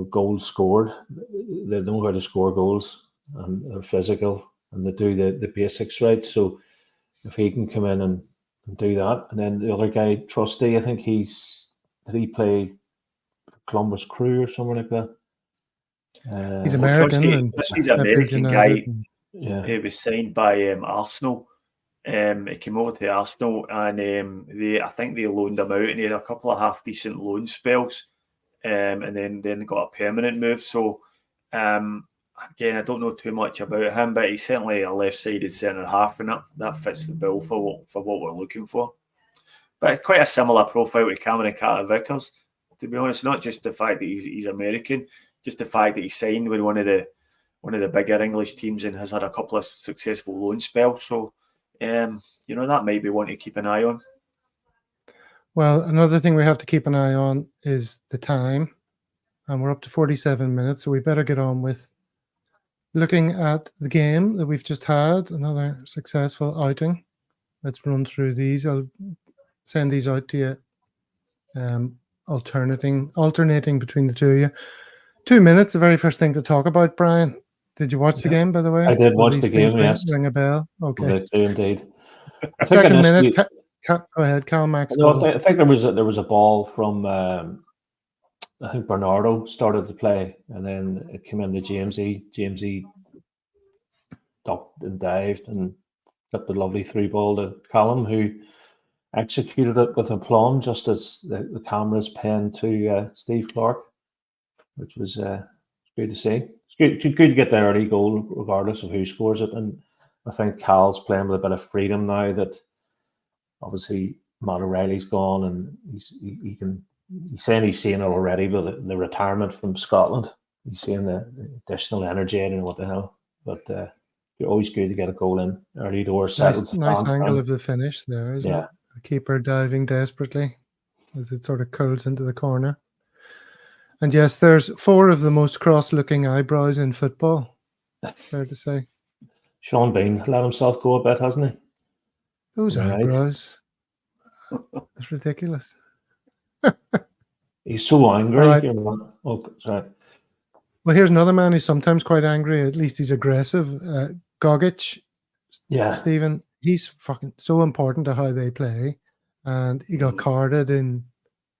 Goals scored. They know how to score goals and they're physical and they do the basics right. So if he can come in and do that. And then the other guy, Trusty, I think did he play Columbus Crew or somewhere like that? He's American. Trusty's an American guy. Yeah. He was signed by Arsenal. He came over to Arsenal and I think they loaned him out and he had a couple of half decent loan spells. And then got a permanent move. So again, I don't know too much about him, but he's certainly a left-sided centre half, and that fits the bill for what we're looking for. But quite a similar profile to Cameron Carter-Vickers, to be honest. Not just the fact that he's American, just the fact that he signed with one of the bigger English teams and has had a couple of successful loan spells. So that might be one to keep an eye on. Well, another thing we have to keep an eye on is the time, and we're up to 47 minutes, so we better get on with looking at the game that we've just had, another successful outing. Let's run through these. I'll send these out to you, alternating between the two of you. 2 minutes, the very first thing to talk about, Brian. Did you watch the game, by the way? I did watch the game, yes. Ring a bell? Okay. Indeed. Second minute, go ahead, Cal Max. No, I think there was a ball from I think Bernardo started to play, and then it came into Jamesy ducked and dived and got the lovely through ball to Callum, who executed it with aplomb, just as the cameras panned to Steve Clark, which was good to see. It's good to get the early goal, regardless of who scores it. And I think Cal's playing with a bit of freedom now that obviously Matt O'Reilly's gone, and he's saying he's seeing it already, but the retirement from Scotland, he's seeing the additional energy and what the hell. But it's always good to get a goal in early doors. Nice angle of the finish there, isn't it? The keeper diving desperately as it sort of curls into the corner. And yes, there's 4 of the most cross-looking eyebrows in football. Fair to say. Sean Bean let himself go a bit, hasn't he? Those eyebrows. It's ridiculous. He's so angry. Right. Oh, sorry. Well, here's another man who's sometimes quite angry. At least he's aggressive. Gogic. Yeah. Stephen, he's fucking so important to how they play. And he got carded in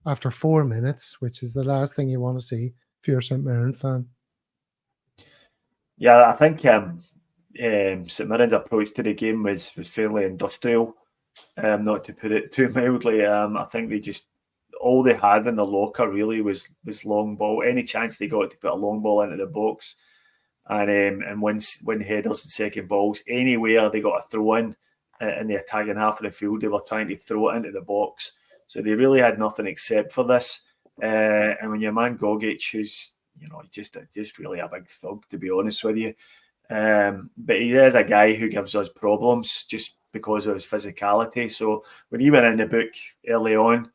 after 4 minutes, which is the last thing you want to see if you're a St Mirren fan. Yeah, I think St Mirren's approach to the game was fairly industrial, not to put it too mildly. I think they just, all they had in the locker really was long ball. Any chance they got to put a long ball into the box, and win headers and second balls, anywhere they got a throw in the attacking half of the field, they were trying to throw it into the box. So they really had nothing except for this. And when your man Gogic, who's just really a big thug, to be honest with you, but he is a guy who gives us problems just because of his physicality. So when he went in the book early on,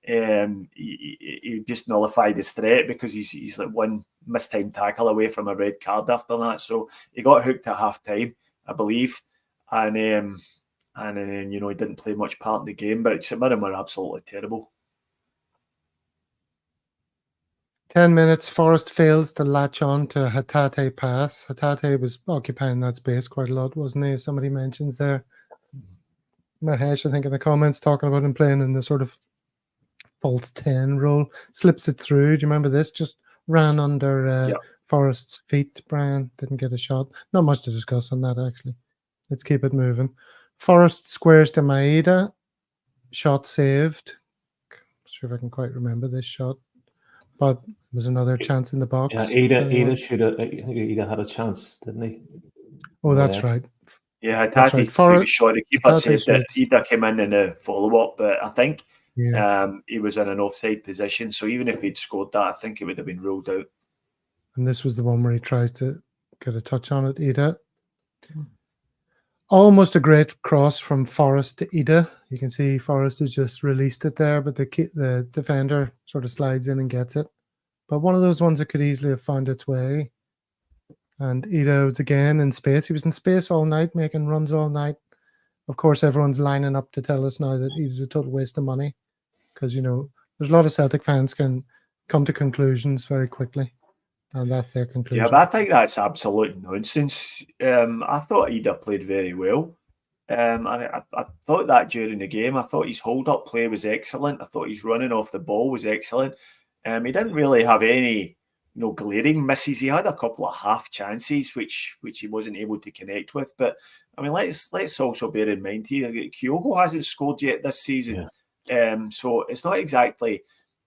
he just nullified his threat because he's like one mistimed tackle away from a red card after that. So he got hooked at half time, I believe. and then he didn't play much part in the game. But St Mirren were absolutely terrible. 10 minutes, Forest fails to latch on to Hatate pass. Hatate was occupying that space quite a lot, wasn't he? Somebody mentions there. Mahesh, I think, in the comments, talking about him playing in the sort of false 10 role. Slips it through. Do you remember this? Just ran under Forest's feet. Brian didn't get a shot. Not much to discuss on that, actually. Let's keep it moving. Forest squares to Maeda. Shot saved. Not sure if I can quite remember this shot. But there was another chance in the box. Yeah, Ida should have. Ida had a chance, didn't he? Oh, that's right. Yeah, Hatate took a shot. The keeper said that shoots. Ida came in a follow-up, but I think he was in an offside position. So even if he'd scored that, I think it would have been ruled out. And this was the one where he tries to get a touch on it, Ida. Almost a great cross from Forest to Ida. You can see Forest has just released it there, but the defender sort of slides in and gets it. But one of those ones that could easily have found its way. And Ida was again in space. He was in space all night, making runs all night. Of course, everyone's lining up to tell us now that he was a total waste of money. Because, there's a lot of Celtic fans can come to conclusions very quickly. And that's their conclusion. Yeah, but I think that's absolute nonsense. I thought Ida played very well. I thought that during the game. I thought his hold-up play was excellent. I thought his running off the ball was excellent. He didn't really have any glaring misses. He had a couple of half chances which he wasn't able to connect with. But I mean, let's also bear in mind here that Kyogo hasn't scored yet this season. Yeah. So it's not exactly,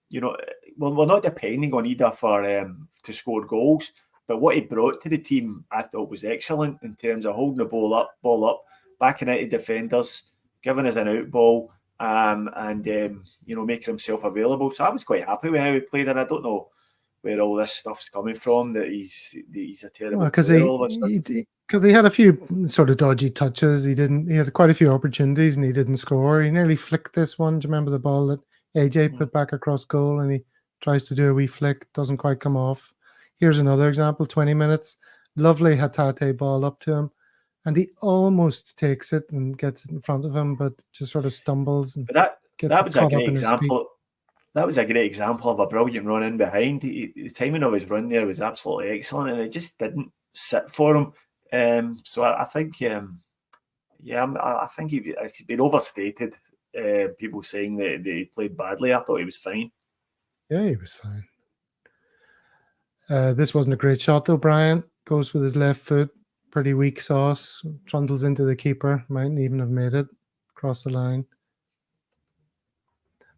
we're not depending on Ida for to score goals. But what he brought to the team, I thought, was excellent in terms of holding the ball up, backing out of defenders, giving us an out ball, and making himself available. So I was quite happy with how he played, and I don't know where all this stuff's coming from, that he's a terrible player all of a sudden. Because he had a few sort of dodgy touches. He had quite a few opportunities and he didn't score. He nearly flicked this one. Do you remember the ball that AJ put back across goal, and he tries to do a wee flick, doesn't quite come off. Here's another example, 20 minutes. Lovely Hatate ball up to him. And he almost takes it and gets it in front of him, but just sort of stumbles. And that was a great example. That was a great example of a brilliant run in behind. The timing of his run there was absolutely excellent, and it just didn't sit for him. So I think, I think he's been overstated. People saying that he played badly. I thought he was fine. Yeah, he was fine. This wasn't a great shot though. Brian goes with his left foot. Pretty weak sauce. Trundles into the keeper. Mightn't even have made it across the line.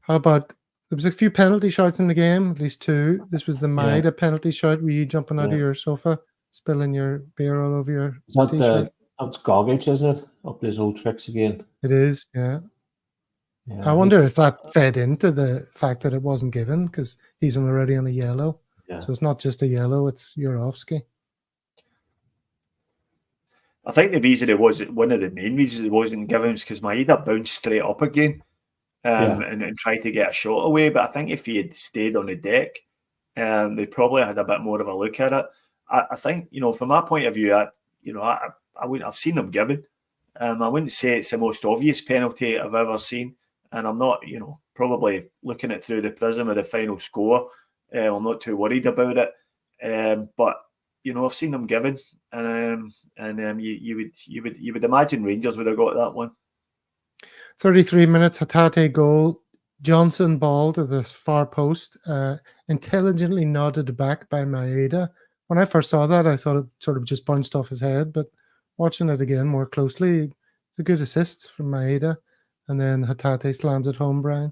How about, there was a few penalty shots in the game, at least two. This was the Maeda penalty shot. Were you jumping out of your sofa, spilling your beer all over your t-shirt? That's Gogic, isn't it? Up his old tricks again. It is, yeah. I wonder if that fed into the fact that it wasn't given, because he's already on a yellow. Yeah. So it's not just a yellow, it's Jurovski. I think the reason it was, one of the main reasons it wasn't given was because Maeda bounced straight up again and tried to get a shot away. But I think if he had stayed on the deck, they probably had a bit more of a look at it. I think, from my point of view, I've seen them given. I wouldn't say it's the most obvious penalty I've ever seen. And I'm not, probably looking at through the prism of the final score. I'm not too worried about it. But I've seen them given, and you would imagine Rangers would have got that one. 33 minutes, Hatate goal. Johnson ball to the far post, intelligently nodded back by Maeda. When I first saw that, I thought it sort of just bounced off his head, but watching it again more closely, it's a good assist from Maeda, and then Hatate slams it home, Brian.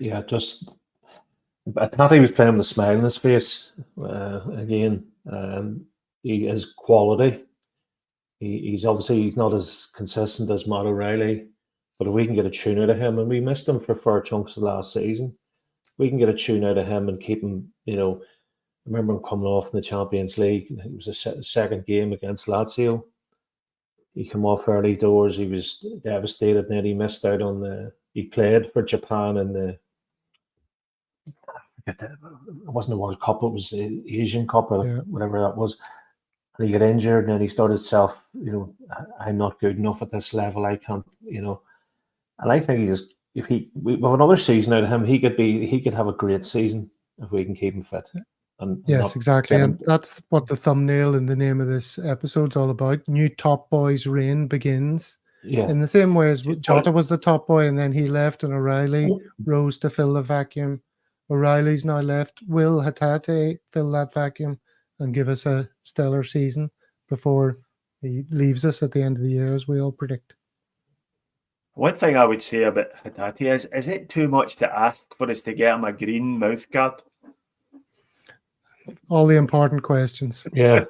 Yeah, Hatate was playing with a smile on his face again. He is quality. He's not as consistent as Matt O'Reilly, but if we can get a tune out of him, and we missed him for fair chunks of last season, we can get a tune out of him and keep him. I remember him coming off in the Champions League. It was a second game against Lazio. He came off early doors. He was devastated. Then he missed out on he played for Japan in the. It wasn't the World Cup, it was the Asian Cup or whatever that was. and he got injured, and then he started I'm not good enough at this level. I can't, And I think if we have another season out of him, he could have a great season if we can keep him fit. And yes, exactly. And that's what the thumbnail and the name of this episode's all about. New top boy's reign begins. Yeah. In the same way as Jota was the top boy and then he left and O'Reilly rose to fill the vacuum. O'Reilly's now left. Will Hatate fill that vacuum and give us a stellar season before he leaves us at the end of the year, as we all predict? One thing I would say about Hatate is it too much to ask for us to get him a green mouthguard? All the important questions. Yeah.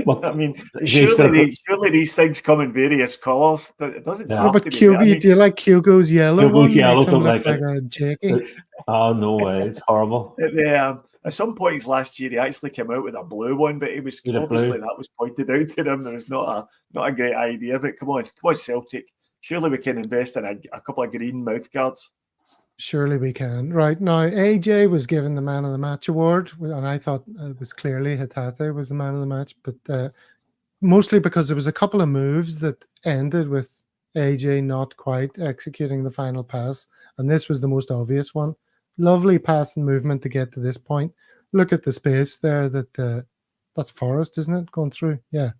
Well, I mean, surely these things come in various colours. It doesn't have but to be. Hugo, do you like Hugo's yellow one? Yellow, makes him don't look like a Jakey. Oh, no way. It's horrible. At some points last year, he actually came out with a blue one, but that was pointed out to him. There was not a great idea. But come on, Celtic. Surely we can invest in a couple of green mouthguards. Surely we can. Right now, AJ was given the Man of the Match award, and I thought it was clearly Hatate was the Man of the Match, but mostly because there was a couple of moves that ended with AJ not quite executing the final pass, and this was the most obvious one. Lovely pass and movement to get to this point. Look at the space there. That's Forrest, isn't it? Going through, yeah.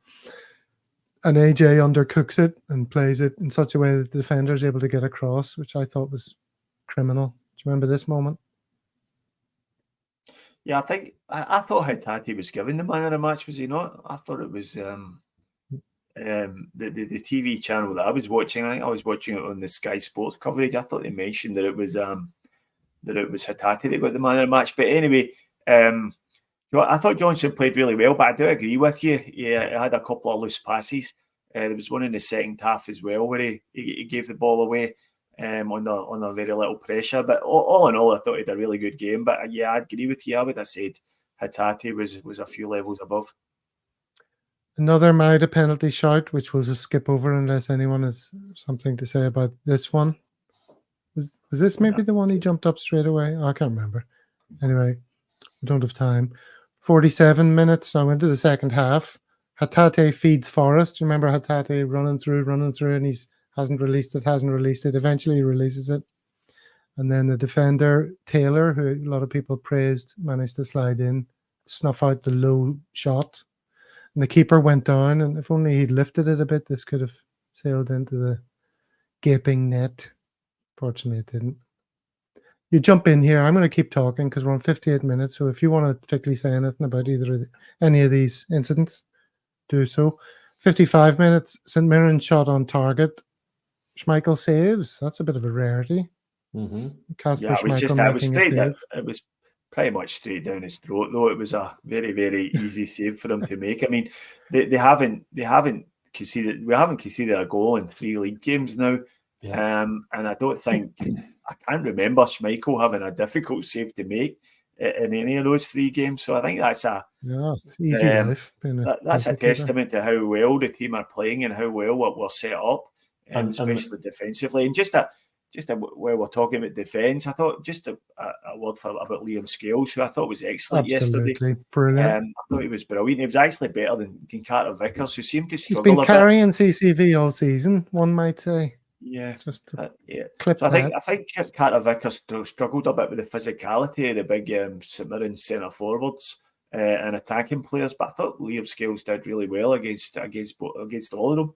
And AJ undercooks it and plays it in such a way that the defender is able to get across, which I thought was criminal. Do you remember this moment? Yeah, I thought Hatate was given the Man of the Match, was he not? I thought it was the TV channel that I was watching. I think I was watching it on the Sky Sports coverage. I thought they mentioned that it was Hatate that got the Man of the Match. But anyway, I thought Johnson played really well, but I do agree with you. Yeah, he had a couple of loose passes. There was one in the second half as well where he gave the ball away on a very little pressure. But all in all, I thought he had a really good game. But yeah, I agree with you. I would have said Hatate was a few levels above. Another Maida penalty shout, which we'll just skip over unless anyone has something to say about this one. Was this maybe the one he jumped up straight away? I can't remember. Anyway, we don't have time. 47 minutes now into the second half. Hatate feeds Forrest. You remember Hatate running through, and he hasn't released it. Eventually he releases it. And then the defender, Taylor, who a lot of people praised, managed to slide in, snuff out the low shot. And the keeper went down, and if only he'd lifted it a bit, this could have sailed into the gaping net. Fortunately, it didn't. You jump in here. I'm going to keep talking because we're on 58 minutes. So if you want to particularly say anything about any of these incidents, do so. 55 minutes. St Mirren shot on target. Schmeichel saves. That's a bit of a rarity. Kasper Schmeichel it was pretty much straight down his throat, though. It was a very, very easy save for him to make. I mean, they haven't conceded. We haven't conceded a goal in 3 league games now. Yeah. And I don't think I can't remember Schmeichel having a difficult save to make in any of those 3 games. So I think that's it's easy life. That's a testament to how well the team are playing and how well we're set up, especially defensively. And just where we're talking about defence, I thought just a word about Liam Scales, who I thought was excellent yesterday. Brilliant. I thought he was brilliant. He was actually better than Carter Vickers, who seemed to struggle. He's been carrying CCV all season, one might say. Yeah, just clip. So I think Carter Vickers struggled a bit with the physicality of the big St Mirren centre forwards and attacking players, but I thought Liam Scales did really well against all of them.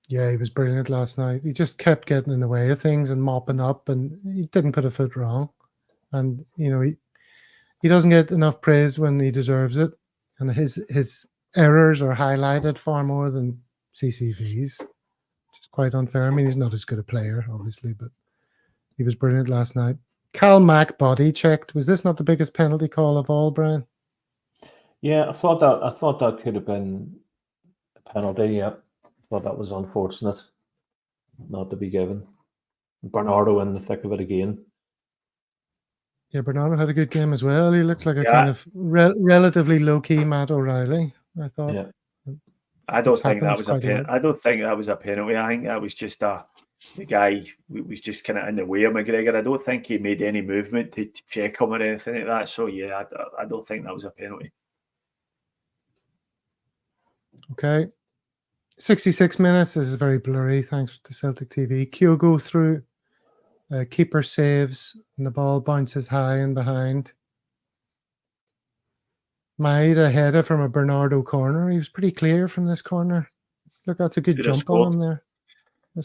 Yeah, he was brilliant last night. He just kept getting in the way of things and mopping up, and he didn't put a foot wrong. And he doesn't get enough praise when he deserves it, and his errors are highlighted far more than CCV's. Quite unfair. I mean, he's not as good a player, obviously, but he was brilliant last night. Cal Mack body checked. Was this not the biggest penalty call of all, Brian? Yeah, I thought that could have been a penalty. Yeah, I thought that was unfortunate not to be given. Bernardo in the thick of it again. Yeah, Bernardo had a good game as well. He looked like a kind of relatively low-key Matt O'Reilly, I thought. Yeah. I don't think that was a penalty. I don't think that was a penalty. I think that was just the guy was just kind of in the way of McGregor. I don't think he made any movement to check him or anything like that. So yeah, I don't think that was a penalty. Okay. 66 minutes. This is very blurry, thanks to Celtic TV. Kyogo through. Keeper saves, and the ball bounces high and behind. Maeda header from a Bernardo corner. He was pretty clear from this corner. Look, that's a good Should have jump scored. on him there.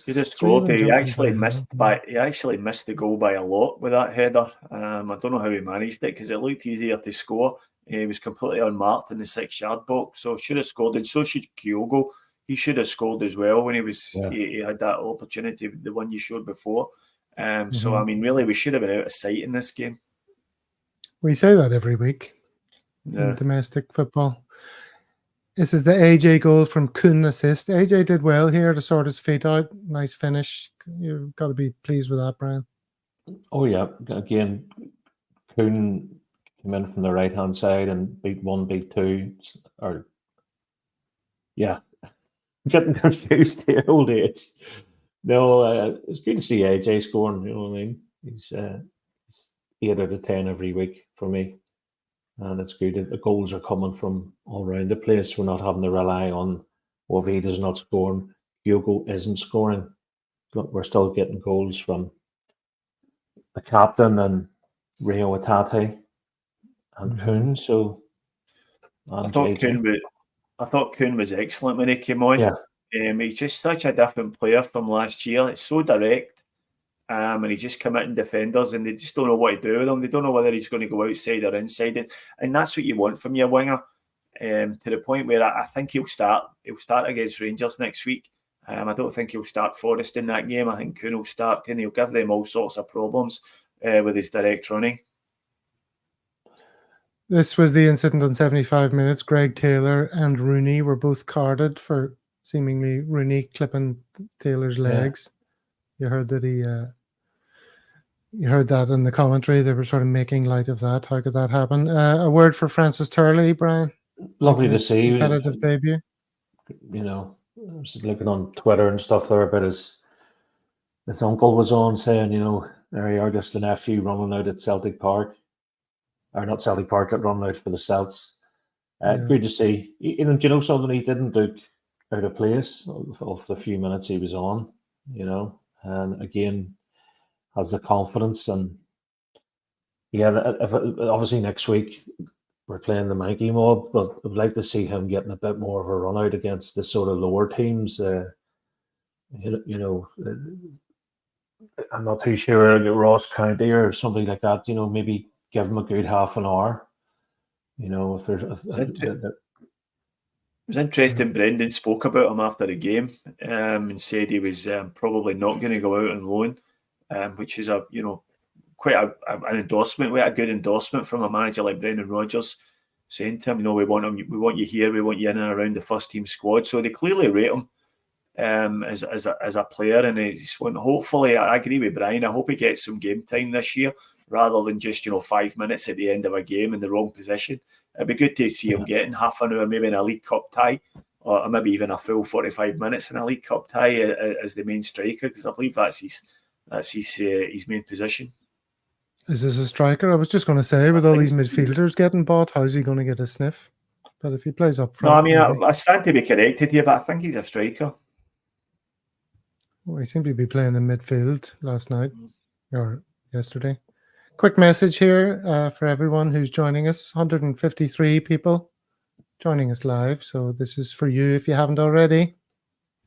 He just scored. He actually missed the goal by a lot with that header. I don't know how he managed it because it looked easier to score. He was completely unmarked in the 6-yard box, so should have scored, and so should Kyogo. He should have scored as well when he had that opportunity, the one you showed before. So I mean, really, we should have been out of sight in this game. We say that every week in domestic football. This is the AJ goal from Kuhn assist. AJ did well here to sort his feet out. Nice finish. You've got to be pleased with that, Brian. Oh, yeah. Again, Kuhn came in from the right-hand side and beat 1, beat 2. Or, yeah, getting confused here, old age. No, it's good to see AJ scoring, you know what I mean? He's 8 out of 10 every week for me. And it's good that the goals are coming from all around the place. We're not having to rely on, well, if he does not scoring, Kyogo isn't scoring. But we're still getting goals from the captain and Rio Hatate and Kuhn. So I thought Kuhn was excellent when he came on. Yeah. He's just such a different player from last year. It's so direct. And he's just committing defenders, and they just don't know what to do with him. They don't know whether he's going to go outside or inside, and that's what you want from your winger. To the point where I think he'll start. He'll start against Rangers next week. I don't think he'll start Forest in that game. I think Kuhn will start, and he'll give them all sorts of problems with his direct running. This was the incident on 75 minutes. Greg Taylor and Rooney were both carded for seemingly Rooney clipping Taylor's legs. You heard that you heard that in the commentary. They were sort of making light of that. How could that happen? A word for Francis Turley, Brian. Lovely to see. Competitive debut. You know, I was looking on Twitter and stuff there about his uncle was on saying, you know, there you are, just the nephew running out at Celtic Park. Or not Celtic Park, but running out for the Celts. Good to see. You know something, he didn't look out of place of the few minutes he was on, you know. And again, has the confidence, and obviously next week we're playing the Mankey Mob, but I'd like to see him getting a bit more of a run out against the sort of lower teams. You know, I'm not too sure, Ross County or something like that. You know, maybe give him a good half an hour. You know, if there's. It was interesting. Brendan spoke about him after the game and said he was probably not going to go out on loan, which is quite an endorsement, quite a good endorsement from a manager like Brendan Rodgers, saying to him, you know, we want you here, we want you in and around the first team squad. So they clearly rate him as a player, and he's hopefully, I agree with Brian. I hope he gets some game time this year rather than just 5 minutes at the end of a game in the wrong position. It'd be good to see him getting half an hour, maybe in a League Cup tie, or maybe even a full 45 minutes in a League Cup tie as the main striker, because I believe that's his main position. Is this a striker? I was just going to say, with all these midfielders getting bought, how's he going to get a sniff? But if he plays up front, no, I mean, I stand to be corrected here, but I think he's a striker. Well, he seemed to be playing in midfield last night or yesterday. Quick message here for everyone who's joining us. 153 people joining us live. So this is for you if you haven't already.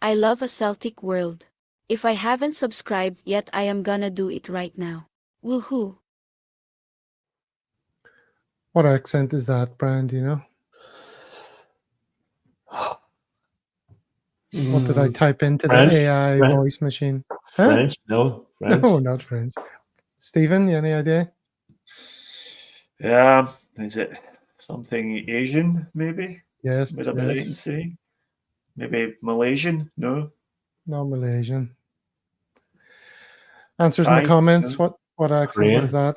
I love a Celtic world. If I haven't subscribed yet, I am gonna do it right now. Woohoo! What accent is that, Brian? Do you know? What did I type into French? the AI French? voice machine? French? No, French. No, not French. Stephen, any idea? Yeah, is it something Asian, maybe? Yes. With a latency? Maybe Malaysian? No? Not Malaysian. Answers in Thai? the comments. No. What accent Korean? was that?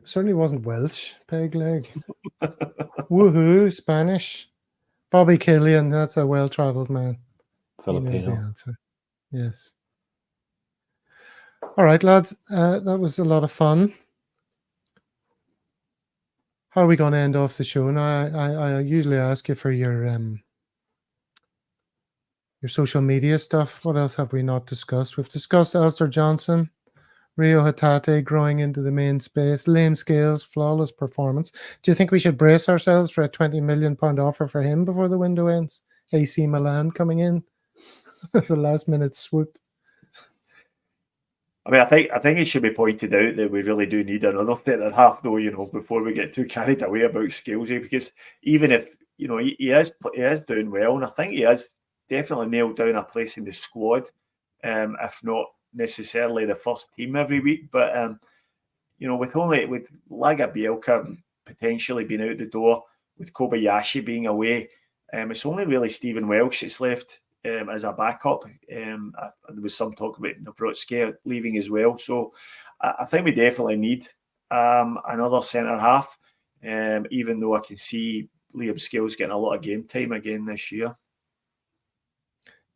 Certainly wasn't Welsh. Peg leg. Woohoo! Spanish. Bobby Killian. That's a well-travelled man. He knows the Filipino. answer. Yes. All right, lads. That was a lot of fun. how are we going to end off the show? Now, I usually ask you for your social media stuff. What else have we not discussed? We've discussed Alistair Johnson, Rio Hatate growing into the main space, lame scales, flawless performance. Do you think we should brace ourselves for a £20 million offer for him before the window ends? AC Milan coming in as a last-minute swoop. I mean, I think it should be pointed out that we really do need another centre half, though, you know, before we get too carried away about Scalesy, because even if, you know, he is doing well, and I think he has definitely nailed down a place in the squad, if not necessarily the first team every week. But you know, with Laga Bielka potentially being out the door, with Kobayashi being away, it's only really Stephen Welsh that's left as a backup. There was some talk about Navrotski leaving as well. So I think we definitely need another centre half, even though I can see Liam Scales getting a lot of game time again this year.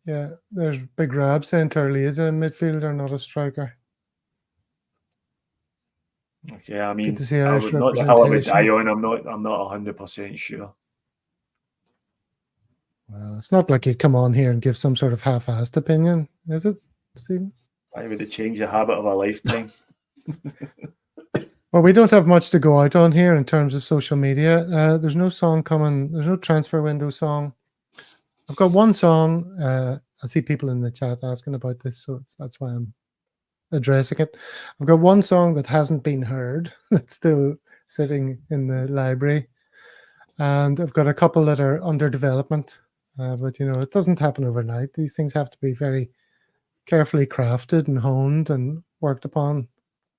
Yeah, there's Big Rab sent early. Is a midfielder, not a striker. Okay, I mean, Good to see Irish not the hell I would die representation. on. I'm not 100% sure. Well, it's not like you'd come on here and give some sort of half-assed opinion, is it, Stephen? I would have changed the habit of a lifetime. Well, we don't have much to go out on here in terms of social media. There's no song coming. There's no transfer window song. I've got one song. I see people in the chat asking about this, so that's why I'm addressing it. I've got one song that hasn't been heard. That's still sitting in the library. And I've got a couple that are under development. But, you know, it doesn't happen overnight. These things have to be very carefully crafted and honed and worked upon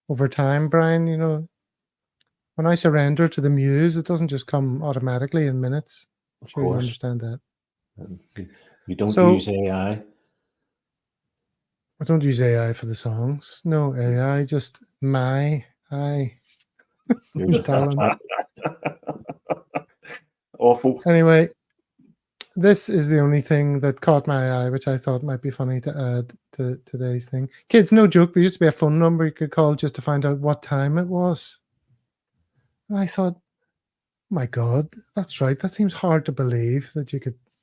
over time, Brian. You know, when I surrender to the muse, it doesn't just come automatically in minutes. I'm sure you understand that. You don't So, use AI. I don't use AI for the songs. No AI, just my talent. Awful. Anyway, this is the only thing that caught my eye, which I thought might be funny to add to today's thing. Kids, no joke, there used to be a phone number you could call just to find out what time it was. And I thought, my God, that's right. That seems hard to believe that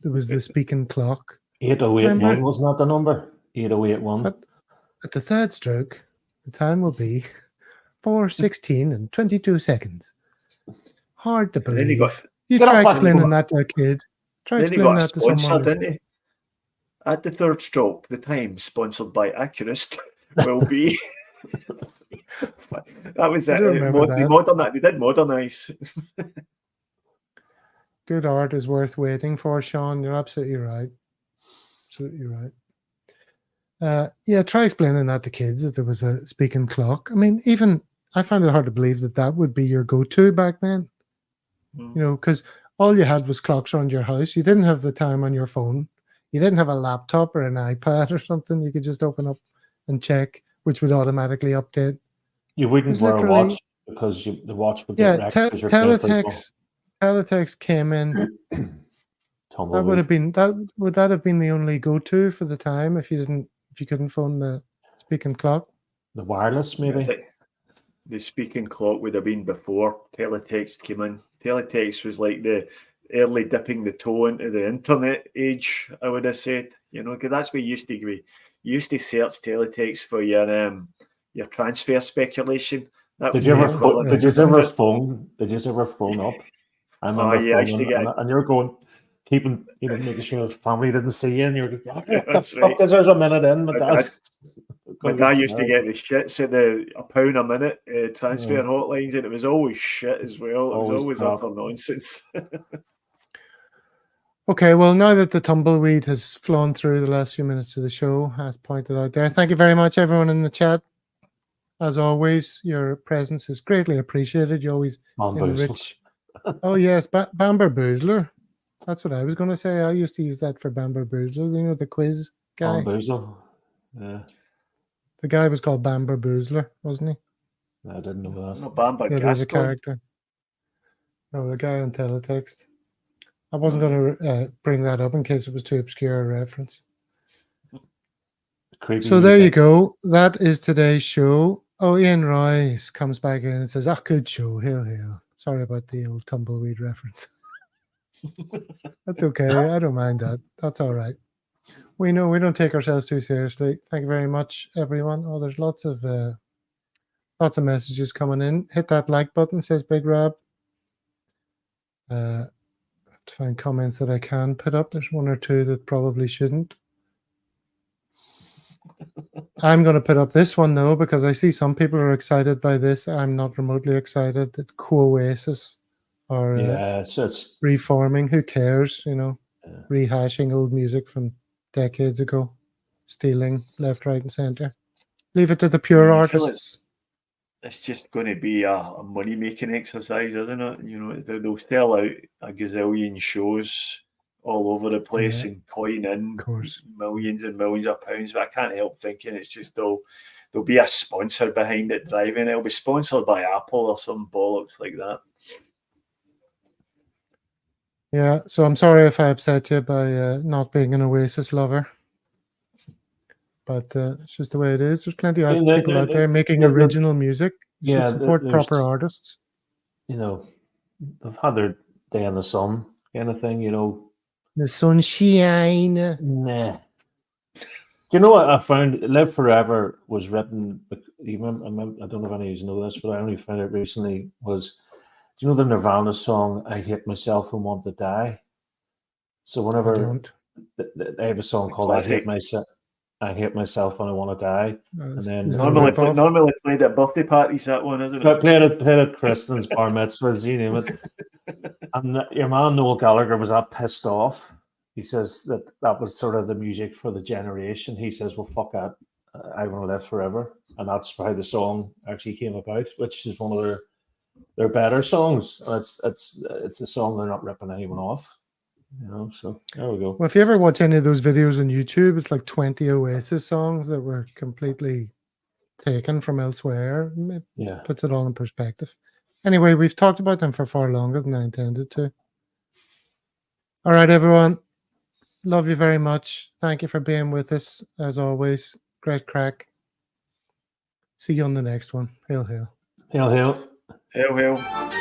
there was the speaking clock. 8081 wasn't that the number? 8081. At the third stroke, the time will be 4:16 and 22 seconds. Hard to believe. You try explaining that to a kid. Try explaining that to someone. Didn't he? At the third stroke, the time sponsored by Accurist will be. That was it. They did modernise. Good art is worth waiting for, Sean. You're absolutely right. Absolutely right. Yeah, try explaining that to kids, that there was a speaking clock. I mean, even I find it hard to believe that would be your go-to back then. You know, because all you had was clocks around your house. You didn't have the time on your phone. You didn't have a laptop or an iPad or something. You could just open up and check, which would automatically update. You wouldn't wear a watch because the watch would get wrecked. Teletext came in. That would have been Would that have been the only go-to for the time if you couldn't phone the speaking clock? The wireless, maybe. The speaking clock would have been before teletext came in. Teletext was like the early dipping the toe into the internet age, I would have said. You know, because that's what used to be. You used to search teletext for your transfer speculation. Did you ever phone up? I remember phoning, and you're going, keeping, making sure the family didn't see you, and you're going, that's right. Because there's a minute in. My dad used to get the shits at £1 a minute transfer hotlines, and it was always shit as well. It was always utter nonsense. Okay, well, now that the tumbleweed has flown through the last few minutes of the show, as pointed out there, thank you very much, everyone in the chat. As always, your presence is greatly appreciated. You always enrich. Oh, yes, Bamber Boozler. That's what I was going to say. I used to use that for Bamber Boozler, you know, the quiz guy. Bamboozler. Yeah. The guy was called Bamber Boozler, wasn't he? I didn't know that. No, Bamber there's a character. No, the guy on teletext. I wasn't going to bring that up in case it was too obscure a reference. So there you go. That is today's show. Oh, Ian Royce comes back in and says, good show. Hail, hail. Sorry about the old tumbleweed reference. That's okay. I don't mind that. That's all right. We know we don't take ourselves too seriously. Thank you very much, everyone. Oh, there's lots of messages coming in. Hit that like button, says Big Rab. To find comments that I can put up. There's one or two that probably shouldn't. I'm going to put up this one, though, because I see some people are excited by this. I'm not remotely excited that Oasis are so it's reforming. Who cares, you know? Rehashing old music from decades ago. Stealing left, right, and centre. Leave it to the pure artists. It's just going to be a money-making exercise, isn't it? You know, they'll sell out a gazillion shows all over the place and coin in millions and millions of pounds. But I can't help thinking it's just there'll be a sponsor behind it driving. It'll be sponsored by Apple or some bollocks like that. Yeah, so I'm sorry if I upset you by not being an Oasis lover. But it's just the way it is. There's plenty of people out there making original music. You should support proper artists. You know, they've had their day in the sun kind of thing, you know. The sunshine. Nah. Do you know what I found? Live Forever was written, you remember, I don't know if any of you know this, but I only found out recently, was, do you know the Nirvana song, I Hate Myself and Want to Die? So whenever they have a song called I Hate Myself When I Want to Die. And then normally played at birthday parties, that one, isn't it? But played at Kristen's bar mitzvahs, you name it. And your man Noel Gallagher was that pissed off. He says that was sort of the music for the generation. He says, well, fuck that. I want to live forever. And that's how the song actually came about, which is one of their better songs. It's a song they're not ripping anyone off. You know, so there we go. Well, if you ever watch any of those videos on YouTube, it's like 20 Oasis songs that were completely taken from elsewhere. It puts it all in perspective. Anyway, we've talked about them for far longer than I intended to. All right, everyone. Love you very much. Thank you for being with us, as always. Great crack. See you on the next one. Hail, hail. Hail, hail. Hail, hail.